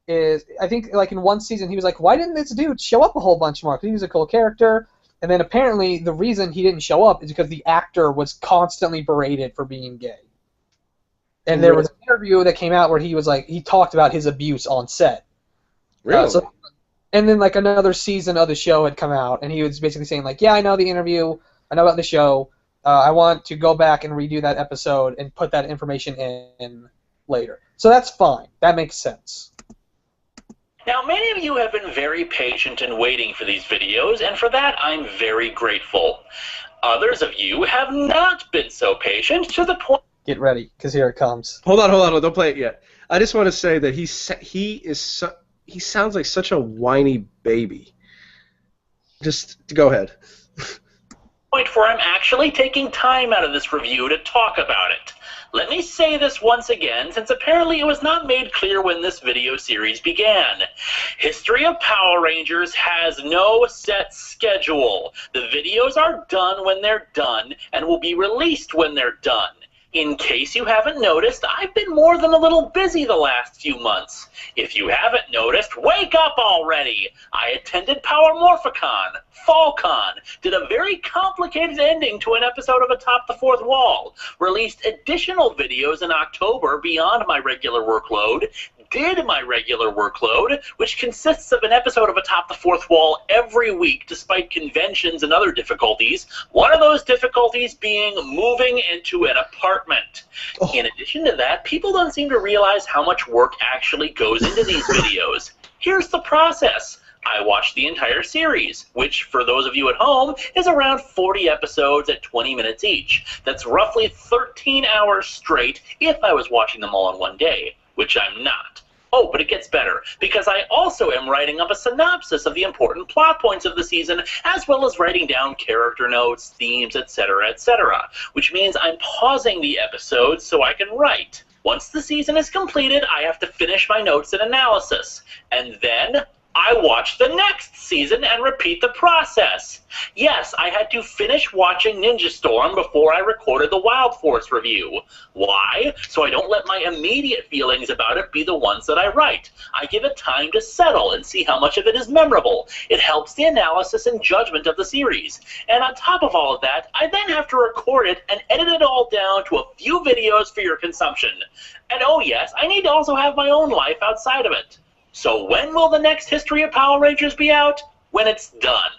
is, I think, in one season he was like, why didn't this dude show up a whole bunch more? Because he was a cool character. And then apparently the reason he didn't show up is because the actor was constantly berated for being gay. And there was an interview that came out where he was he talked about his abuse on set. Really? And then another season of the show had come out, and he was basically saying yeah, I know the interview, I know about the show, I want to go back and redo that episode and put that information in later. So that's fine. That makes sense. Now, many of you have been very patient in waiting for these videos, and for that I'm very grateful. Others of you have not been so patient to the point... Get ready, because here it comes. Hold on, don't play it yet. I just want to say that he sounds like such a whiny baby. Just go ahead. Point where I'm actually taking time out of this review to talk about it. Let me say this once again, since apparently it was not made clear when this video series began. History of Power Rangers has no set schedule. The videos are done when they're done, and will be released when they're done. In case you haven't noticed, I've been more than a little busy the last few months. If you haven't noticed, wake up already! I attended Power Morphicon, FallCon, did a very complicated ending to an episode of Atop the Fourth Wall, released additional videos in October beyond my regular workload, did my regular workload, which consists of an episode of Atop the Fourth Wall every week despite conventions and other difficulties, one of those difficulties being moving into an apartment. Oh. In addition to that, people don't seem to realize how much work actually goes into these videos. Here's the process. I watched the entire series, which, for those of you at home, is around 40 episodes at 20 minutes each. That's roughly 13 hours straight if I was watching them all in one day, which I'm not. Oh, but it gets better, because I also am writing up a synopsis of the important plot points of the season, as well as writing down character notes, themes, etc., which means I'm pausing the episodes so I can write. Once the season is completed, I have to finish my notes and analysis, and then I watch the next season and repeat the process. Yes, I had to finish watching Ninja Storm before I recorded the Wild Force review. Why? So I don't let my immediate feelings about it be the ones that I write. I give it time to settle and see how much of it is memorable. It helps the analysis and judgment of the series. And on top of all of that, I then have to record it and edit it all down to a few videos for your consumption. And oh yes, I need to also have my own life outside of it. So when will the next History of Power Rangers be out? When it's done.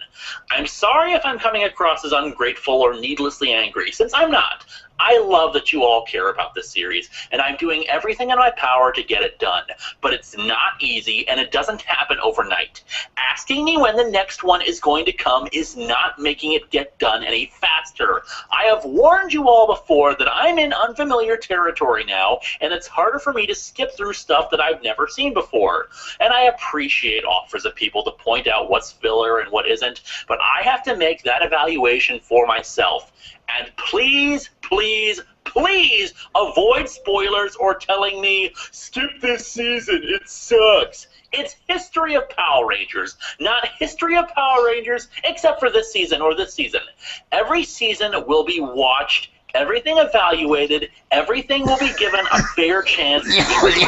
I'm sorry if I'm coming across as ungrateful or needlessly angry, since I'm not. I love that you all care about this series, and I'm doing everything in my power to get it done. But it's not easy, and it doesn't happen overnight. Asking me when the next one is going to come is not making it get done any faster. I have warned you all before that I'm in unfamiliar territory now, and it's harder for me to skip through stuff that I've never seen before. And I appreciate offers of people to point out what's filler and what isn't, but I have to make that evaluation for myself. And please, please, please avoid spoilers or telling me, skip this season, it sucks. It's History of Power Rangers, not History of Power Rangers except for this season or this season. Every season will be watched everything evaluated, everything will be given a fair chance to be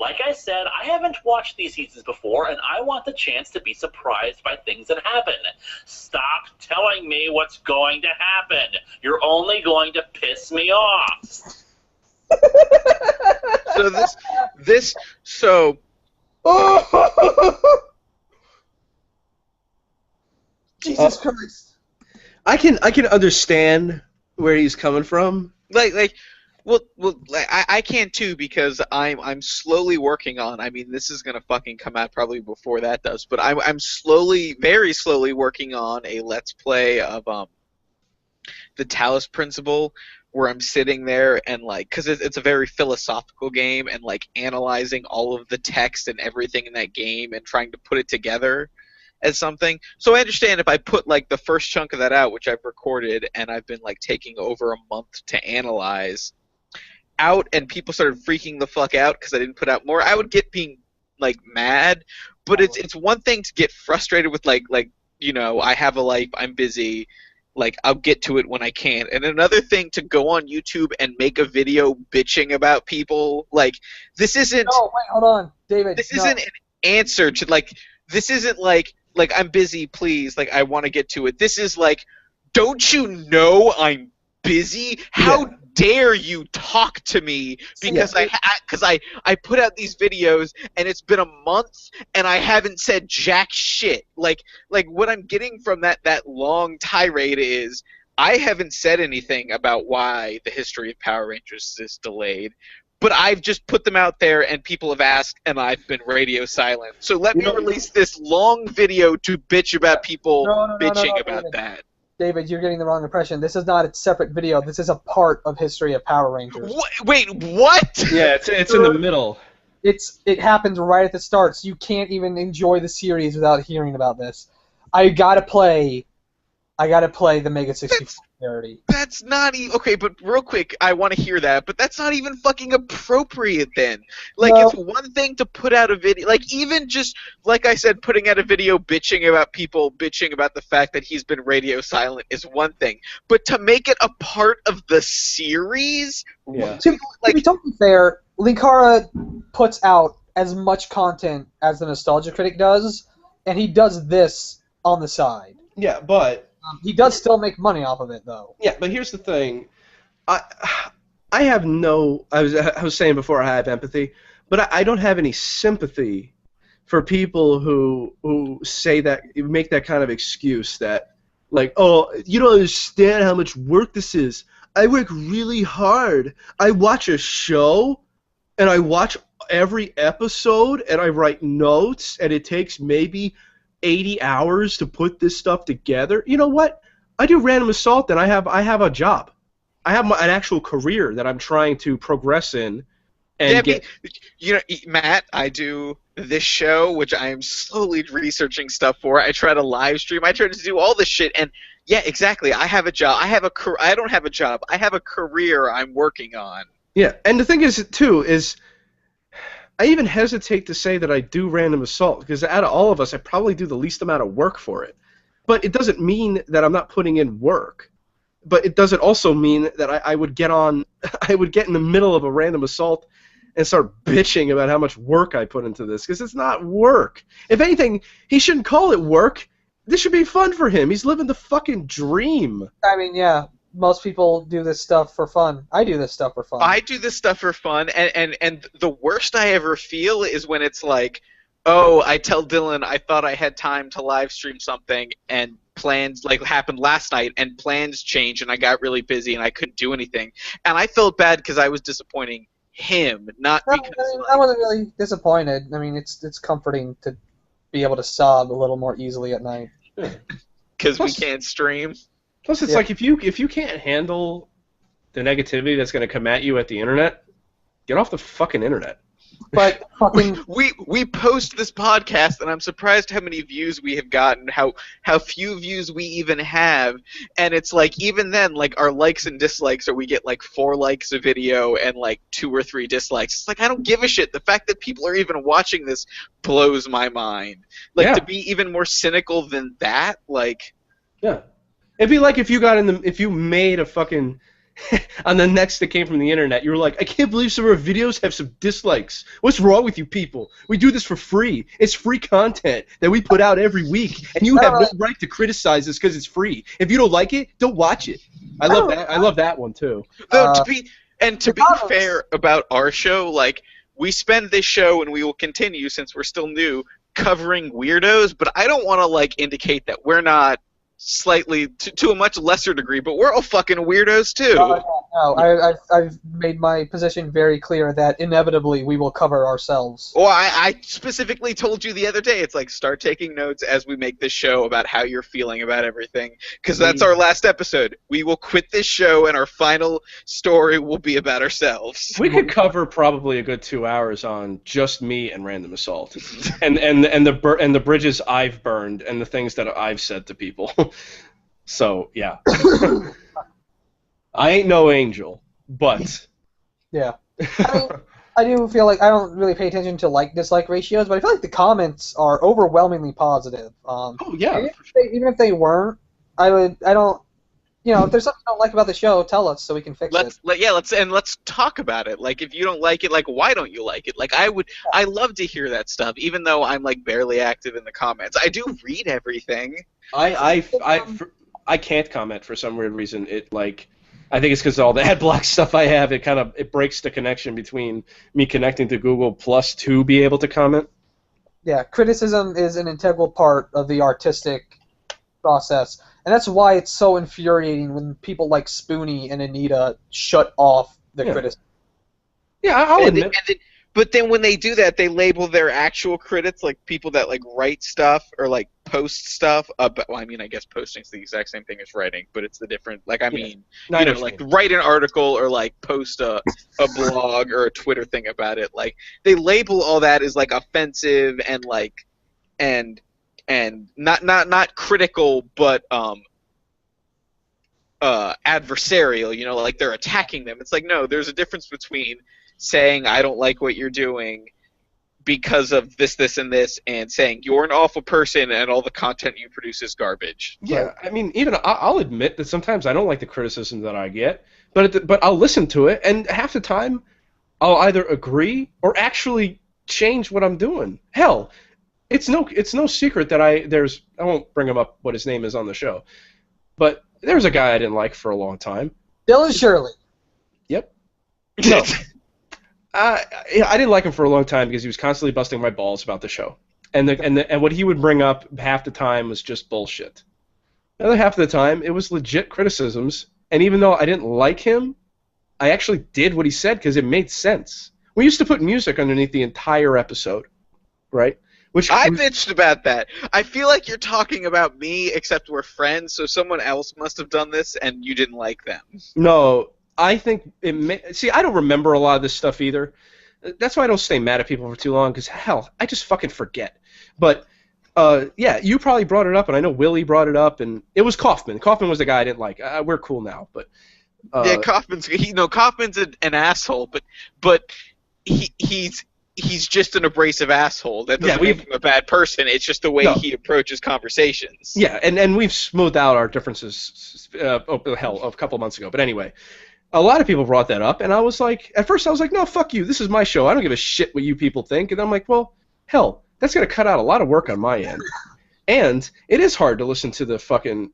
Like I said, I haven't watched these seasons before, and I want the chance to be surprised by things that happen. Stop telling me what's going to happen. You're only going to piss me off. So Jesus Christ. I can understand where he's coming from. I can too, because I'm slowly working on. I mean, this is gonna fucking come out probably before that does, but I'm slowly, very slowly working on a Let's Play of the Talos Principle, where I'm sitting there and because it's a very philosophical game, and analyzing all of the text and everything in that game and trying to put it together as something. So I understand if I put the first chunk of that out, which I've recorded and I've been taking over a month to analyze, out, and people started freaking the fuck out because I didn't put out more, I would get being mad. But it's one thing to get frustrated with I have a life, I'm busy, I'll get to it when I can, and another thing to go on YouTube and make a video bitching about people. This isn't. No, wait, hold on, David. This isn't an answer to this isn't I'm busy, please, I want to get to it. This is don't you know I'm busy? How dare you talk to me because I put out these videos and it's been a month and I haven't said jack shit. What I'm getting from that long tirade is I haven't said anything about why the history of Power Rangers is delayed. But I've just put them out there, and people have asked, and I've been radio silent. So let me release this long video to bitch about people bitching about that. David, you're getting the wrong impression. This is not a separate video. This is a part of History of Power Rangers. Wait, what? Yeah, it's in the middle. It happens right at the start, so you can't even enjoy the series without hearing about this. I gotta play the Mega 64 parody. That's not even okay. But real quick, I want to hear that. But that's not even fucking appropriate. Then, it's one thing to put out a video, even just I said, putting out a video bitching about people bitching about the fact that he's been radio silent is one thing. But to make it a part of the series, to be totally fair, Linkara puts out as much content as the Nostalgia Critic does, and he does this on the side. Yeah, but he does still make money off of it, though. Yeah, but here's the thing. I have no... I was saying before I have empathy, but I don't have any sympathy for people who say that, make that kind of excuse that, oh, you don't understand how much work this is. I work really hard. I watch a show, and I watch every episode, and I write notes, and it takes maybe 80 hours to put this stuff together. You know what? I do Random Assault, and I have a job. I have an actual career that I'm trying to progress in. And Matt, I do this show, which I am slowly researching stuff for. I try to live stream. I try to do all this shit, and yeah, exactly. I have a job. I don't have a job. I have a career I'm working on. Yeah, and the thing is, too, I even hesitate to say that I do Random Assault, because out of all of us, I probably do the least amount of work for it. But it doesn't mean that I'm not putting in work. But it doesn't also mean that I would get in the middle of a Random Assault and start bitching about how much work I put into this, because it's not work. If anything, he shouldn't call it work. This should be fun for him. He's living the fucking dream. I mean, yeah. Most people do this stuff for fun. I do this stuff for fun. I do this stuff for fun, and the worst I ever feel is when it's oh, I tell Dylan I thought I had time to live stream something, and plans happened last night, and plans changed, and I got really busy, and I couldn't do anything. And I felt bad because I was disappointing him, not because... I wasn't really disappointed. I mean, it's comforting to be able to sob a little more easily at night. Because we can't stream. Plus, it's if you can't handle the negativity that's going to come at you at the internet, get off the fucking internet. But fucking we post this podcast, and I'm surprised how many views we have gotten, how few views we even have, and it's even then our likes and dislikes, or we get 4 likes a video and 2 or 3 dislikes. It's I don't give a shit. The fact that people are even watching this blows my mind. To be even more cynical than that, Yeah. It'd be like if you if you made a fucking on the next that came from the internet, you were like, I can't believe some of our videos have some dislikes. What's wrong with you people? We do this for free. It's free content that we put out every week, and you have no right to criticize us because it's free. If you don't like it, don't watch it. I love that. I love that one too. Though to be fair about our show, like we spend this show and we will continue since we're still new covering weirdos, but I don't want to like indicate that we're not slightly to a much lesser degree, but we're all fucking weirdos too. No, I've made my position very clear that inevitably we will cover ourselves. Well, I specifically told you the other day, it's like start taking notes as we make this show about how you're feeling about everything, because that's our last episode. We will quit this show and our final story will be about ourselves. We could cover probably a good 2 hours on just me and Random Assault, and the bridges I've burned and the things that I've said to people. So yeah. I ain't no angel, but yeah. I do feel like I don't really pay attention to like-dislike ratios, but I feel like the comments are overwhelmingly positive. Oh yeah. Even if they weren't, if there's something you don't like about the show, tell us so we can fix it. Let's talk about it. Like if you don't like it, like why don't you like it? Like I love to hear that stuff, even though I'm like barely active in the comments. I do read everything. I can't comment for some weird reason. I think it's because of all the ad block stuff I have. It breaks the connection between me connecting to Google Plus to be able to comment. Yeah, criticism is an integral part of the artistic process, and that's why it's so infuriating when people like Spoonie and Anita shut off the criticism. Yeah, I'll admit. But then when they do that, they label their actual critics, like people that like write stuff or like post stuff. I guess posting's the exact same thing as writing, but it's the different. Like like write an article or like post a blog or a Twitter thing about it. Like they label all that as like offensive and like and not critical, but adversarial. Like they're attacking them. It's like no, there's a difference between saying I don't like what you're doing because of this, this, and this, and saying you're an awful person and all the content you produce is garbage. Yeah, I mean, even I'll admit that sometimes I don't like the criticism that I get, but I'll listen to it, and half the time I'll either agree or actually change what I'm doing. Hell, it's no secret that I won't bring him up what his name is on the show, but there's a guy I didn't like for a long time. Dylan Shirley. Yep. No. I didn't like him for a long time because he was constantly busting my balls about the show, and what he would bring up half the time was just bullshit. The other half of the time, it was legit criticisms, and even though I didn't like him, I actually did what he said because it made sense. We used to put music underneath the entire episode, right? I bitched about that. I feel like you're talking about me, except we're friends, so someone else must have done this, and you didn't like them. No. I think I don't remember a lot of this stuff either. That's why I don't stay mad at people for too long, because, hell, I just fucking forget. But, yeah, you probably brought it up, and I know Willie brought it up, and it was Kaufman. Kaufman was the guy I didn't like. We're cool now, but... yeah, Kaufman's an asshole, but he's just an abrasive asshole. That doesn't make him a bad person. It's just the way he approaches conversations. Yeah, and we've smoothed out our differences, a couple months ago. But anyway... A lot of people brought that up, and I was like, at first I was like, no, fuck you, this is my show, I don't give a shit what you people think, and then I'm like, well, hell, that's going to cut out a lot of work on my end. And it is hard to listen to the fucking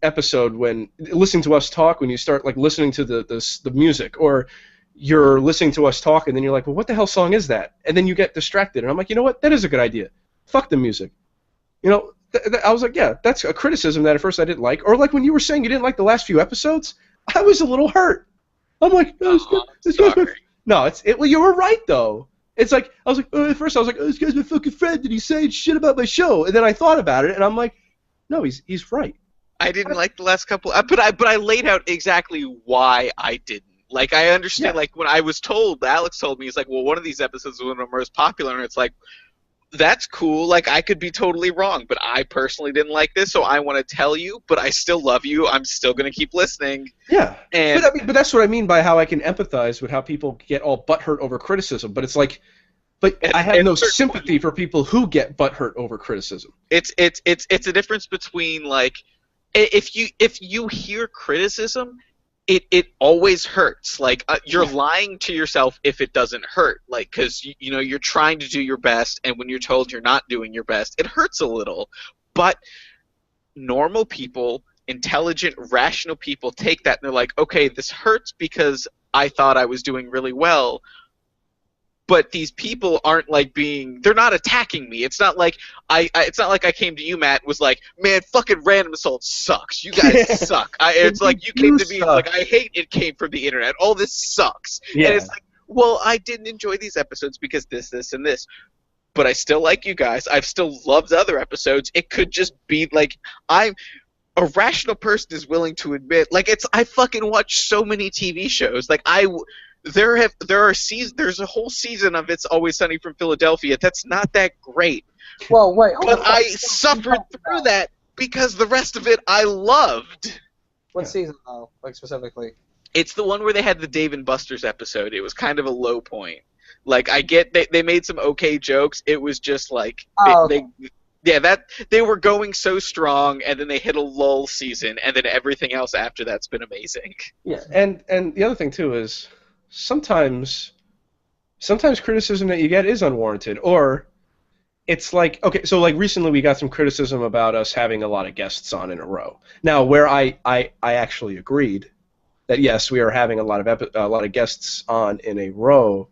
episode listening to us talk when you start, like, listening to the music, or you're listening to us talk, and then you're like, well, what the hell song is that? And then you get distracted, and I'm like, you know what, that is a good idea. Fuck the music. I was like, yeah, that's a criticism that at first I didn't like, or like when you were saying you didn't like the last few episodes, I was a little hurt. I'm like, no, you were right though. It's like I was like, at first I was like, oh, this guy's my fucking friend, and he's saying shit about my show, and then I thought about it, and I'm like, no, he's right. I didn't like the last couple, but I laid out exactly why I didn't. Like I understand, like when I was told, Alex told me, he's like, well, one of these episodes was one of the most popular, and it's like, that's cool. Like I could be totally wrong, but I personally didn't like this, so I want to tell you. But I still love you. I'm still gonna keep listening. Yeah, but that's what I mean by how I can empathize with how people get all butthurt over criticism. But it's like, I have no sympathy for people who get butthurt over criticism. It's a difference between like. if you hear criticism, it always hurts. Like you're lying to yourself if it doesn't hurt. Like because you know you're trying to do your best, and when you're told you're not doing your best, it hurts a little. But normal people, intelligent, rational people take that and they're like, okay, this hurts because I thought I was doing really well. But these people aren't like they're not attacking me. It's not like it's not like I came to you, Matt, was like, man, fucking Random Assault sucks. You guys suck. It's like you came to me like, I hate it came from the internet. All this sucks. Yeah. And it's like, well, I didn't enjoy these episodes because this, and this. But I still like you guys. I've still loved other episodes. It could just be like a rational person is willing to admit, like I fucking watch so many TV shows. Like there's a whole season of It's Always Sunny from Philadelphia that's not that great. Well, wait. But I suffered through that because the rest of it I loved. What season, though, like specifically? It's the one where they had the Dave and Buster's episode. It was kind of a low point. Like I get they made some okay jokes. It was just like they were going so strong, and then they hit a lull season, and then everything else after that's been amazing. Yeah, and the other thing too is sometimes criticism that you get is unwarranted, or it's like, okay, so like recently we got some criticism about us having a lot of guests on in a row. Now, where I actually agreed that yes, we are having a lot of guests on in a row.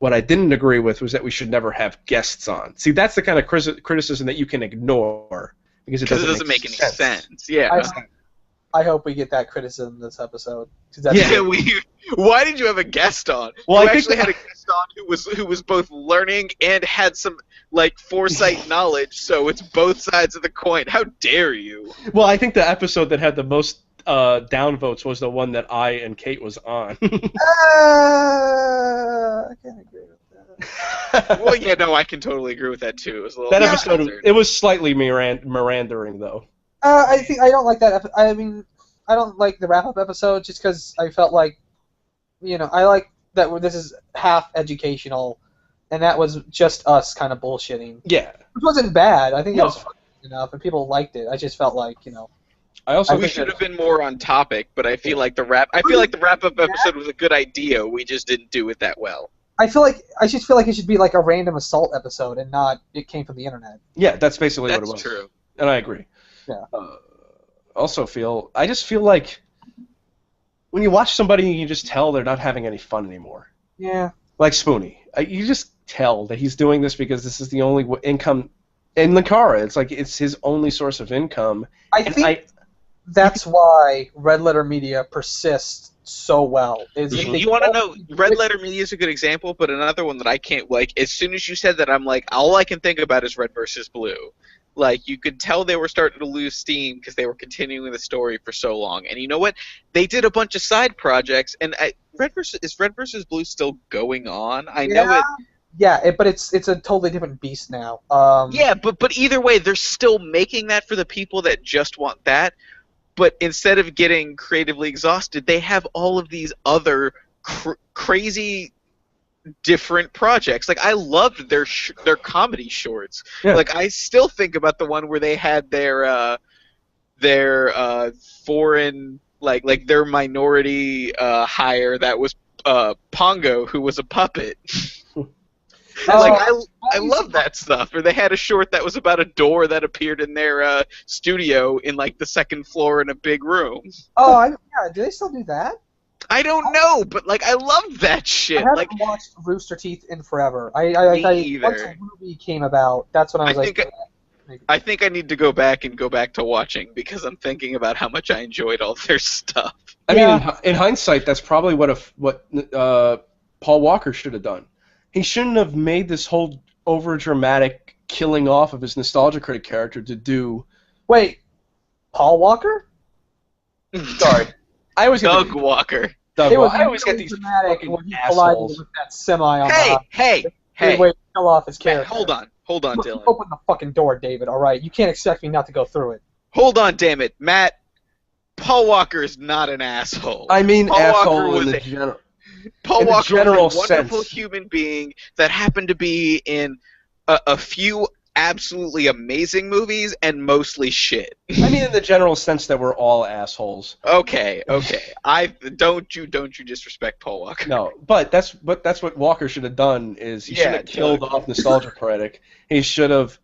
What I didn't agree with was that we should never have guests on. See, that's the kind of criticism that you can ignore because it doesn't make any sense. Yeah. I hope we get that criticism this episode. Why did you have a guest on? Well, you actually had a guest on who was both learning and had some like foresight knowledge. So it's both sides of the coin. How dare you? Well, I think the episode that had the most downvotes was the one that I and Kate was on. I can't agree with that. Well, yeah, no, I can totally agree with that too. It was a little That episode, it was slightly Mirandering though. I think I don't like that. I mean, I don't like the wrap-up episode just because I felt like, I like that this is half educational, and that was just us kind of bullshitting. Yeah. Which wasn't bad. I think it was funny enough, and people liked it. I just felt like, we should have been more on topic, but I feel like the wrap-up episode was a good idea. We just didn't do it that well. I just feel like it should be like a Random Assault episode and not it came from the internet. Yeah, that's basically what it was. That's true. And I agree. Yeah. I just feel like when you watch somebody, you just tell they're not having any fun anymore. Yeah. Like Spoonie. You just tell that he's doing this because this is the only income. And Linkara, it's like it's his only source of income. I think that's why Red Letter Media persists so well. You want to know, Red Letter Media is a good example, but another one that I can't, like, as soon as you said that, I'm like, all I can think about is Red versus Blue. Like, you could tell they were starting to lose steam because they were continuing the story for so long. And you know what? They did a bunch of side projects, and is Red versus Blue still going on? I know it. Yeah, but it's a totally different beast now. Yeah, but either way, they're still making that for the people that just want that. But instead of getting creatively exhausted, they have all of these other crazy different projects. Like, I loved their comedy shorts. Yeah. Like, I still think about the one where they had their foreign, like their minority hire that was Pongo, who was a puppet. I love that stuff. Or they had a short that was about a door that appeared in their studio in like the second floor in a big room. Oh, yeah. Do they still do that? I don't know, but like I love that shit. I haven't watched Rooster Teeth in forever. Once the movie came about, that's when I was I think I need to go back to watching because I'm thinking about how much I enjoyed all their stuff. I mean, in hindsight, that's probably what Paul Walker should have done. He shouldn't have made this whole over-dramatic killing off of his Nostalgia Critic character to do... Wait, Paul Walker? Sorry. I always Doug Walker. I always get these dramatic when he collided with that semi on Hey! Way to kill off his character. Hold on, Dylan. Open the fucking door, David, alright? You can't expect me not to go through it. Hold on, damn it. Matt, Paul Walker is not an asshole. I mean Paul asshole in the general... Paul Walker was a wonderful human being that happened to be in a few absolutely amazing movies and mostly shit. I mean, in the general sense that we're all assholes. Okay. Don't you disrespect Paul Walker. No, but that's what Walker should have done. Is he should have killed off Nostalgia Critic. He should have.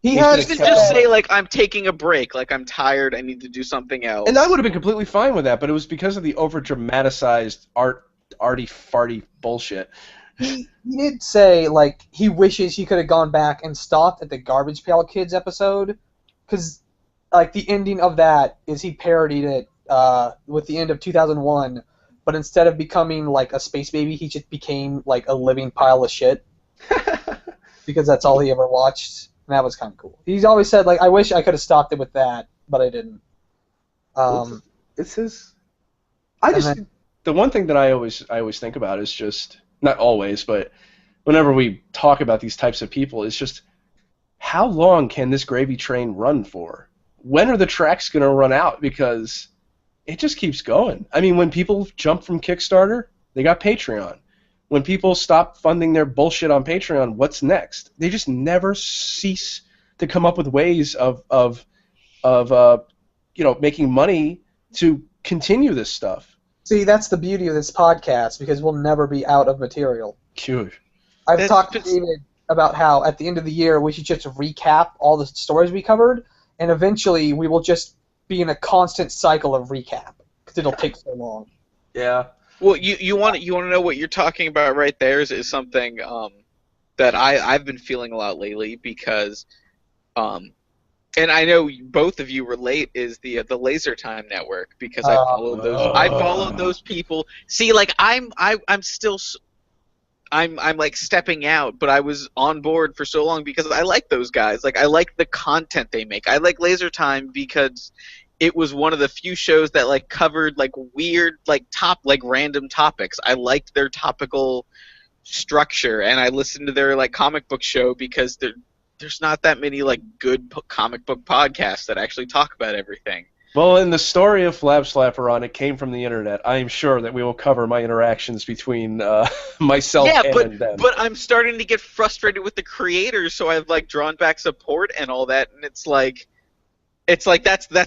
He has Even to just say, like, I'm taking a break, like, I'm tired, I need to do something else. And I would have been completely fine with that, but it was because of the over-dramatized arty-farty bullshit. He did say, like, he wishes he could have gone back and stopped at the Garbage Pail Kids episode, because, like, the ending of that is he parodied it with the end of 2001, but instead of becoming, like, a space baby, he just became, like, a living pile of shit, because that's all he ever watched. And that was kind of cool. He's always said, like, I wish I could have stopped it with that, but I didn't. It's his. The one thing that I always think about is just, not always, but whenever we talk about these types of people, is just how long can this gravy train run for? When are the tracks going to run out? Because it just keeps going. I mean, when people jump from Kickstarter, they got Patreon. When people stop funding their bullshit on Patreon, what's next? They just never cease to come up with ways of making money to continue this stuff. See, that's the beauty of this podcast, because we'll never be out of material. Sure. I've talked to David about how at the end of the year we should just recap all the stories we covered, and eventually we will just be in a constant cycle of recap, because it'll take so long. Yeah. Well, you want to know what you're talking about right there is something that I've been feeling a lot lately, because and I know both of you relate, is the Laser Time Network, because I followed those people. See, like, I'm still I'm like stepping out, but I was on board for so long because I like those guys. Like, I like the content they make. I like Laser Time because it was one of the few shows that, like, covered, like, weird, like, random topics. I liked their topical structure, and I listened to their, like, comic book show because there's not that many, like, good comic book podcasts that actually talk about everything. Well, in the story of Flab Slapperon, it came from the internet. I am sure that we will cover my interactions between myself and them. But I'm starting to get frustrated with the creators, so I've, like, drawn back support and all that, and it's like that's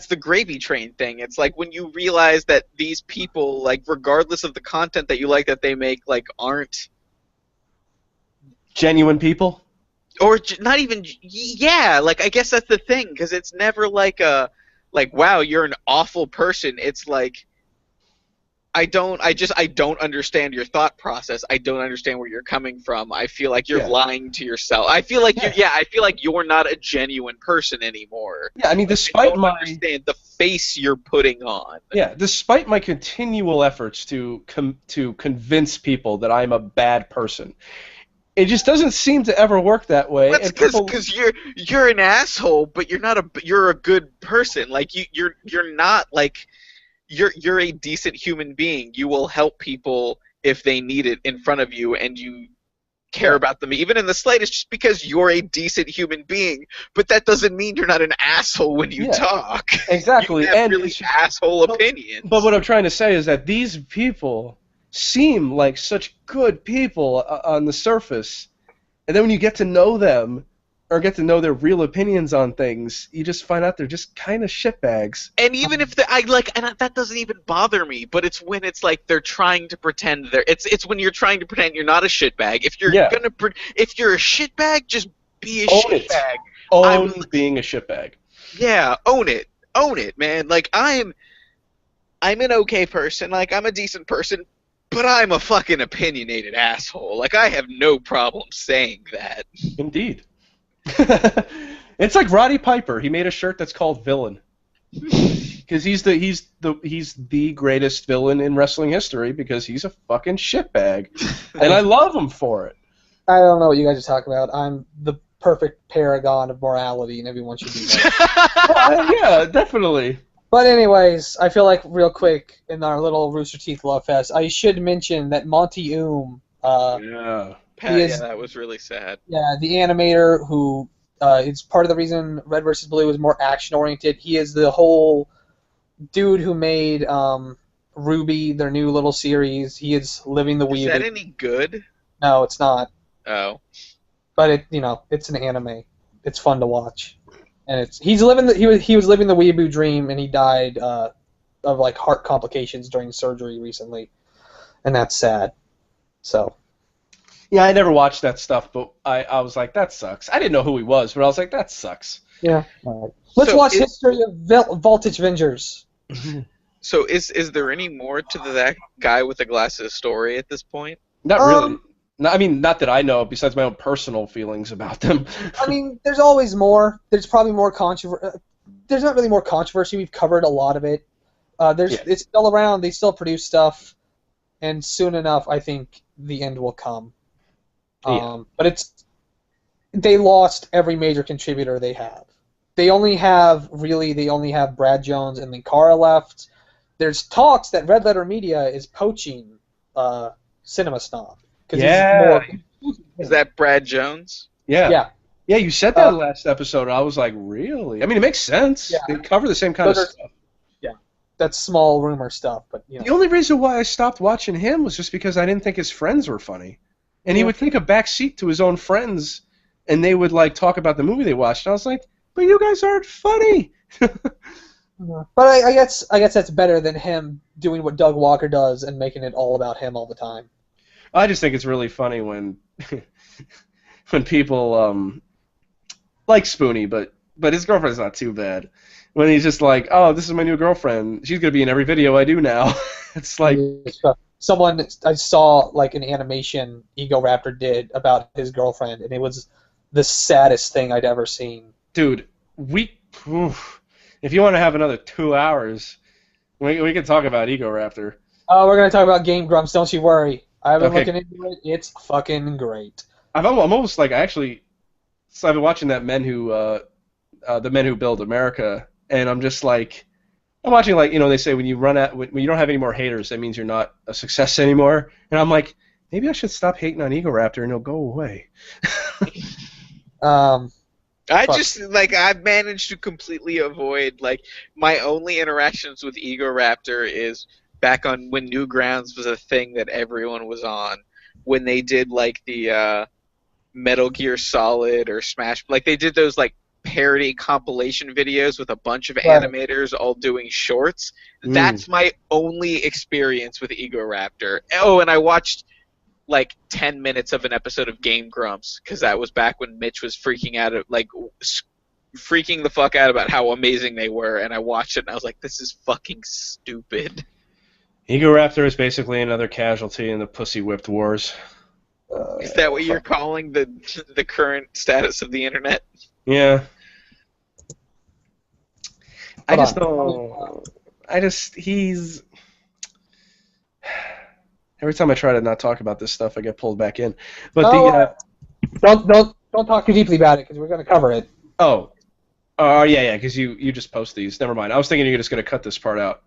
the gravy train thing. It's like when you realize that these people, like, regardless of the content that you like that they make, like, aren't genuine people, or not even. Yeah, like, I guess that's the thing, because it's never like wow, you're an awful person. It's like I don't understand your thought process. I don't understand where you're coming from. I feel like you're lying to yourself. I feel like you're not a genuine person anymore. Yeah, I mean, despite understand the face you're putting on. Yeah, despite my continual efforts to convince people that I'm a bad person, it just doesn't seem to ever work that way. That's because you're an asshole, but you're a good person. Like, you're not like. You're a decent human being. You will help people if they need it in front of you, and you care about them even in the slightest, just because you're a decent human being. But that doesn't mean you're not an asshole when you talk. Exactly. You have really asshole opinions. But what I'm trying to say is that these people seem like such good people on the surface, and then when you get to know them, or get to know their real opinions on things, you just find out they're just kind of shitbags. And even if and that doesn't even bother me, but it's when it's like they're trying to pretend it's when you're trying to pretend you're not a shitbag. If you're if you're a shitbag, just be a shitbag. Own being a shitbag. Yeah, own it, man. Like, I'm an okay person. Like, I'm a decent person, but I'm a fucking opinionated asshole. Like, I have no problem saying that. Indeed. It's like Roddy Piper. He made a shirt that's called Villain, because he's the greatest villain in wrestling history, because he's a fucking shitbag, and I love him for it. I don't know what you guys are talking about. I'm the perfect paragon of morality, and everyone should be that. Yeah, definitely. But anyways, I feel like real quick in our little Rooster Teeth Love Fest, I should mention that Monty Oum. That was really sad. Yeah, the animator who is part of the reason Red vs. Blue is more action-oriented. He is the whole dude who made Ruby, their new little series. He is living the weird. Is that any good? No, it's not. Oh. But it's an anime. It's fun to watch, and he was living the weeaboo dream, and he died of like heart complications during surgery recently, and that's sad. So. Yeah, I never watched that stuff, but I was like, that sucks. I didn't know who he was, but I was like, that sucks. Yeah. All right. Let's watch History of Voltage Vengers. So is there any more to that guy with the glasses story at this point? Not really. No, I mean, not that I know, besides my own personal feelings about them. I mean, there's always more. There's probably more controversy. There's not really more controversy. We've covered a lot of it. It's still around. They still produce stuff, and soon enough, I think the end will come. But they lost every major contributor they have. They only have Brad Jones and Linkara left. There's talks that Red Letter Media is poaching Cinema Snob. Yeah. Is that Brad Jones? Yeah. Yeah. Yeah, you said that last episode. I was like, really? I mean, it makes sense. Yeah. They cover the same kind of stuff. Yeah. That's small rumor stuff, but you know. The only reason why I stopped watching him was just because I didn't think his friends were funny. And he would take a back seat to his own friends, and they would like talk about the movie they watched. And I was like, but you guys aren't funny. But I guess that's better than him doing what Doug Walker does and making it all about him all the time. I just think it's really funny when when people like Spoonie, but his girlfriend's not too bad. When he's just like, oh, this is my new girlfriend. She's gonna be in every video I do now. It's like someone I saw like an animation Ego Raptor did about his girlfriend, and it was the saddest thing I'd ever seen. Dude, if you want to have another 2 hours, we can talk about Ego Raptor. Oh, we're gonna talk about Game Grumps. Don't you worry. I've been looking into it. It's fucking great. I'm almost like I've been watching that the Men Who Build America, and I'm just like, I'm watching like they say when you don't have any more haters, that means you're not a success anymore, and I'm like, maybe I should stop hating on Ego Raptor and it'll go away. I've managed to completely avoid my only interactions with Ego Raptor is back on when Newgrounds was a thing that everyone was on, when they did the Metal Gear Solid or Smash, they did those parody compilation videos with a bunch of animators all doing shorts. That's my only experience with Ego Raptor. Oh, and I watched 10 minutes of an episode of Game Grumps, because that was back when Mitch was freaking the fuck out about how amazing they were, and I watched it and I was like, this is fucking stupid. Ego Raptor is basically another casualty in the pussy whipped wars. Is that what you're calling the current status of the internet? Yeah. He's... Every time I try to not talk about this stuff, I get pulled back in. But don't talk too deeply about it, because we're going to cover it. Yeah, because you just post these. Never mind. I was thinking you're just going to cut this part out.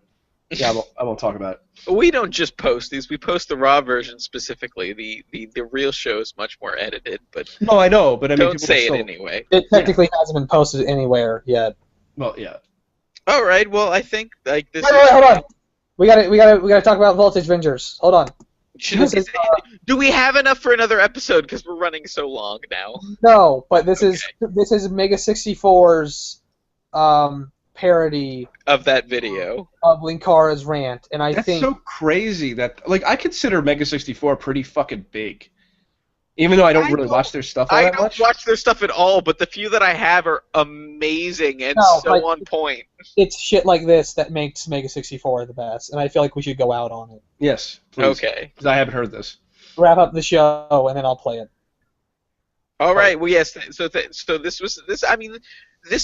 Yeah, I won't talk about it. We don't just post these. We post the raw version specifically. The real show is much more edited. But no, I know. But I mean, don't say it anyway. It technically hasn't been posted anywhere yet. Well, yeah. All right. Well, I think this. Wait, hold on. We gotta talk about Voltage Vengers. Hold on. Do we have enough for another episode? Because we're running so long now. No, but this is Mega 64's parody of that video of Linkara's rant, and I think that's so crazy that I consider Mega 64 pretty fucking big, even though I don't really watch their stuff all that much. I don't watch their stuff at all, but the few that I have are amazing and on point. It's shit like this that makes Mega 64 the best, and I feel like we should go out on it. Yes, please. Okay. Because I haven't heard this. Wrap up the show, and then I'll play it. All right. Well, yes. So this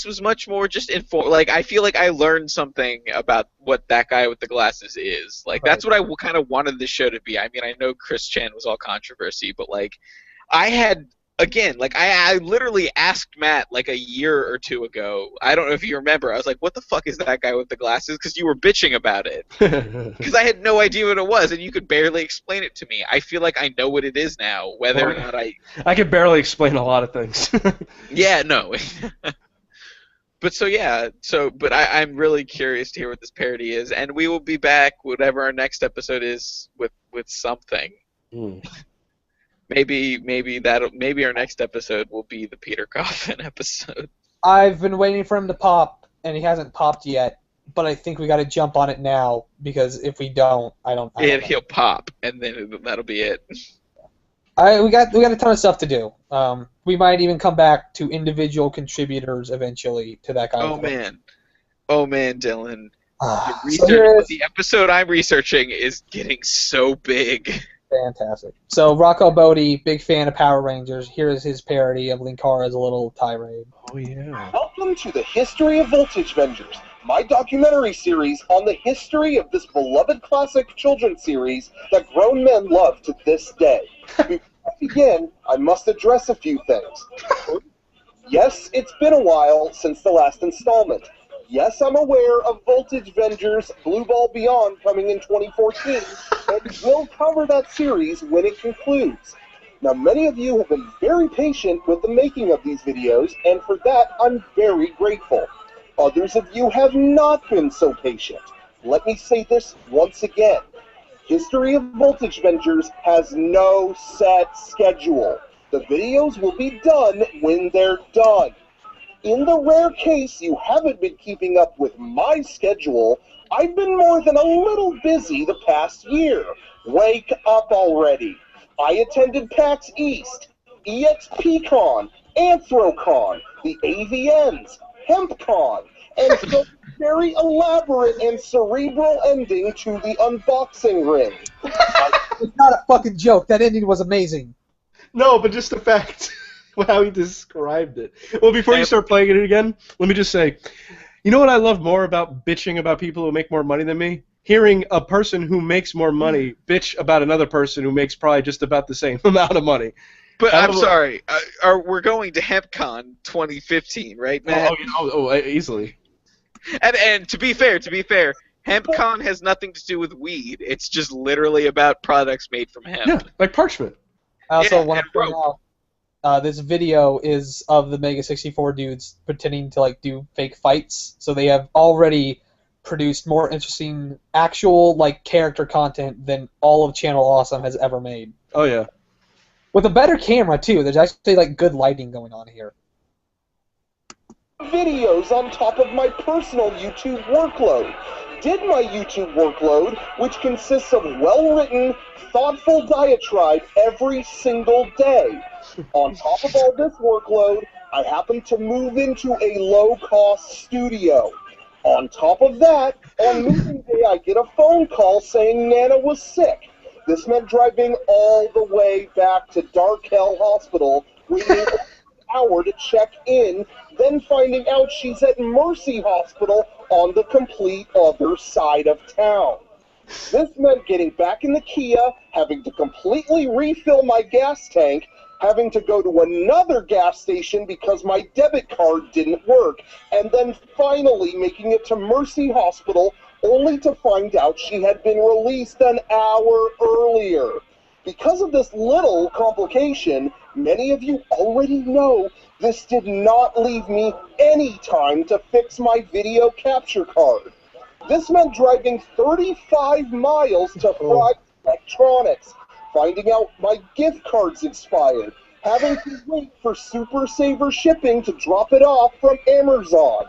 was much more just I feel like I learned something about what that guy with the glasses is. That's what I kind of wanted this show to be. I mean, I know Chris Chan was all controversy, but I had I literally asked Matt a year or two ago. I don't know if you remember. I was like, "What the fuck is that guy with the glasses?" Because you were bitching about it. Because I had no idea what it was, and you could barely explain it to me. I feel like I know what it is now, whether or not I could barely explain a lot of things. Yeah, no. But I'm really curious to hear what this parody is, and we will be back, whatever our next episode is, with something. Maybe our next episode will be the Peter Coffin episode. I've been waiting for him to pop, and he hasn't popped yet. But I think we got to jump on it now, because if we don't, I don't know. He'll pop, and then that'll be it. We got a ton of stuff to do. We might even come back to individual contributors eventually to that kind of thing. Oh man, Dylan. The episode I'm researching is getting so big. Fantastic. So Rocco Bodie, big fan of Power Rangers. Here is his parody of Linkara's little tirade. Oh yeah. Welcome to the History of Voltage Vengers, my documentary series on the history of this beloved classic children's series that grown men love to this day. Before I begin, I must address a few things. Yes, it's been a while since the last installment. Yes, I'm aware of Voltage Vengers Blue Ball Beyond coming in 2014, and we'll cover that series when it concludes. Now, many of you have been very patient with the making of these videos, and for that, I'm very grateful. Others of you have not been so patient. Let me say this once again. History of Voltage Vengers has no set schedule. The videos will be done when they're done. In the rare case you haven't been keeping up with my schedule, I've been more than a little busy the past year. Wake up already. I attended PAX East, EXPCon, Anthrocon, the AVNs, HempCon, and so very elaborate and cerebral ending to the unboxing ring. It's not a fucking joke. That ending was amazing. No, but just the fact how he described it. Well, before you start playing it again, let me just say, you know what I love more about bitching about people who make more money than me? Hearing a person who makes more money bitch about another person who makes probably just about the same amount of money. But I'm sorry, we're going to HempCon 2015, right, Matt? Easily. And to be fair, HempCon has nothing to do with weed. It's just literally about products made from hemp. Yeah, like parchment. I also want to point out, this video is of the Mega 64 dudes pretending to do fake fights. So they have already produced more interesting actual character content than all of Channel Awesome has ever made. Oh yeah. With a better camera too. There's actually good lighting going on here. Videos on top of my personal YouTube workload. Did my YouTube workload, which consists of well-written, thoughtful diatribe every single day. On top of all this workload, I happen to move into a low-cost studio. On top of that, on moving day, I get a phone call saying Nana was sick. This meant driving all the way back to Darkhell Hospital, waiting an hour to check in, then finding out she's at Mercy Hospital on the complete other side of town. This meant getting back in the Kia, having to completely refill my gas tank, having to go to another gas station because my debit card didn't work, and then finally making it to Mercy Hospital only to find out she had been released an hour earlier. Because of this little complication, many of you already know this did not leave me any time to fix my video capture card. This meant driving 35 miles to Fry Electronics, finding out my gift card's expired, having to wait for Super Saver shipping to drop it off from Amazon.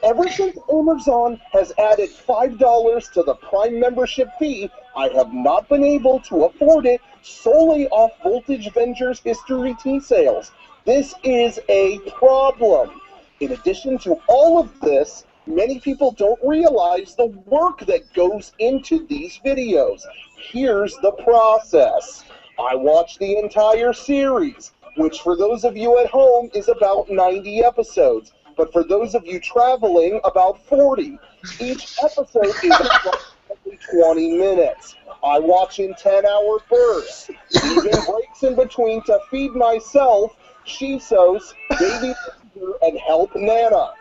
Ever since Amazon has added $5 to the Prime membership fee, I have not been able to afford it solely off Voltage Vengers History Tea sales. This is a problem. In addition to all of this, many people don't realize the work that goes into these videos. Here's the process. I watched the entire series, which for those of you at home is about 90 episodes, but for those of you traveling, about 40. Each episode is approximately 20 minutes. I watch in 10-hour bursts, leaving breaks in between to feed myself, Shisos, Baby Sister, and help Nana.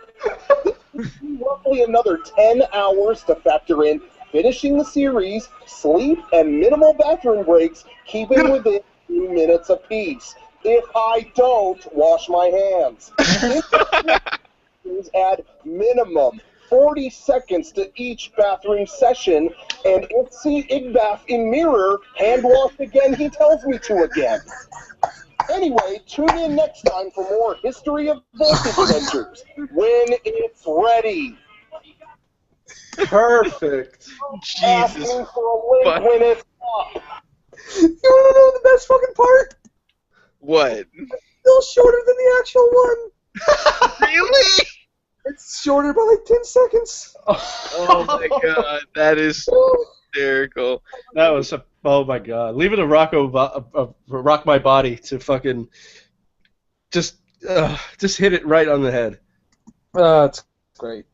This gives me roughly another 10 hours to factor in finishing the series, sleep, and minimal bathroom breaks, keeping within 2 minutes apiece. If I don't wash my hands. Add minimum 40 seconds to each bathroom session, and Itzy Igbath in mirror, hand wash again, he tells me to again. Anyway, tune in next time for more History of Voltage adventures, when it's ready. Perfect. Jesus. Asking for a link fuck. when it's up. You wanna know the best fucking part? What? Still shorter than the actual one. Really? It's shorter by like 10 seconds. Oh my god, that is hysterical. That was oh my god. Leave it to Rock My Body to fucking just hit it right on the head. It's great.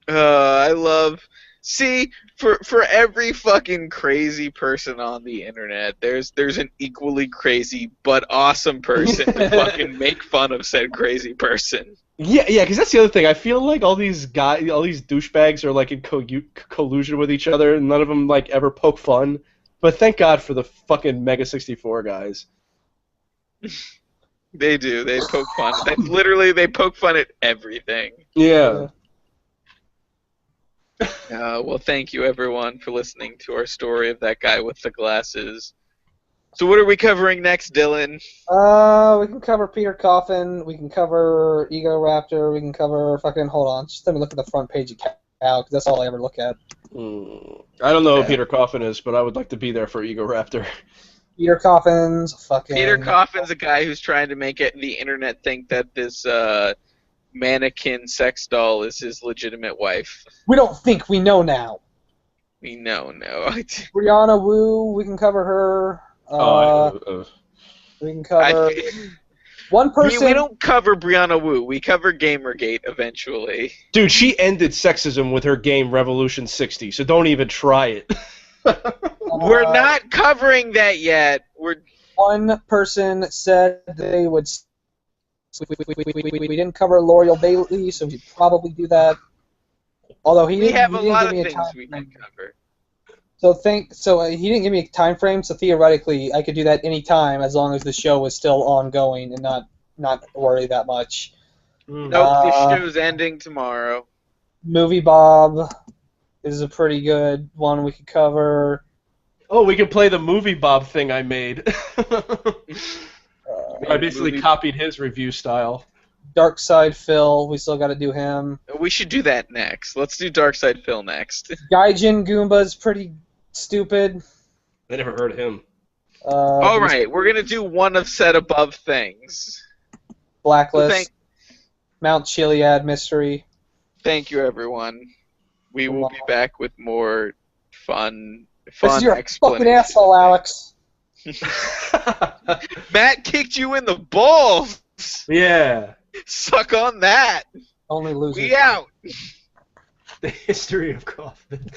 I love. See, for every fucking crazy person on the internet, there's an equally crazy but awesome person to fucking make fun of said crazy person. Yeah, because that's the other thing. I feel like all these douchebags are like in collusion with each other, and none of them like ever poke fun. But thank God for the fucking Mega 64 guys. They do. They poke fun. They poke fun at everything. Yeah. Well, thank you everyone for listening to our story of that guy with the glasses. So what are we covering next, Dylan? We can cover Peter Coffin, we can cover Ego Raptor, we can cover fucking, hold on, just let me look at the front page of Cow, because that's all I ever look at. I don't know who Peter Coffin is, but I would like to be there for Ego Raptor. Peter Coffin's fucking... Peter Coffin's a guy who's trying to make the internet think that this mannequin sex doll is his legitimate wife. We don't think, we know now. We know. Brianna Wu, we can cover her. We can cover... One person... We don't cover Brianna Wu. We cover Gamergate eventually. Dude, she ended sexism with her game Revolution 60, so don't even try it. We're not covering that yet. One person said they would... We didn't cover L'Oreal Bailey, so we should probably do that. Although he We didn't, have he a didn't lot give of me a things time we frame. can cover. So he didn't give me a time frame. So theoretically, I could do that any time as long as the show was still ongoing and not worry that much. Nope, the show's ending tomorrow. Movie Bob is a pretty good one we could cover. Oh, we can play the Movie Bob thing I made. I basically copied his review style. Dark Side Phil, we still got to do him. We should do that next. Let's do Darkside Phil next. Gaijin Goomba's pretty stupid. I never heard of him. All right, we're gonna do one of said above things. Blacklist. Mount Chiliad Mystery. Thank you, everyone. We will be back with more fun You're a fucking explanations. asshole, Alex. Matt kicked you in the balls. Yeah. Suck on that. Only losers. We out. The history of Coffin.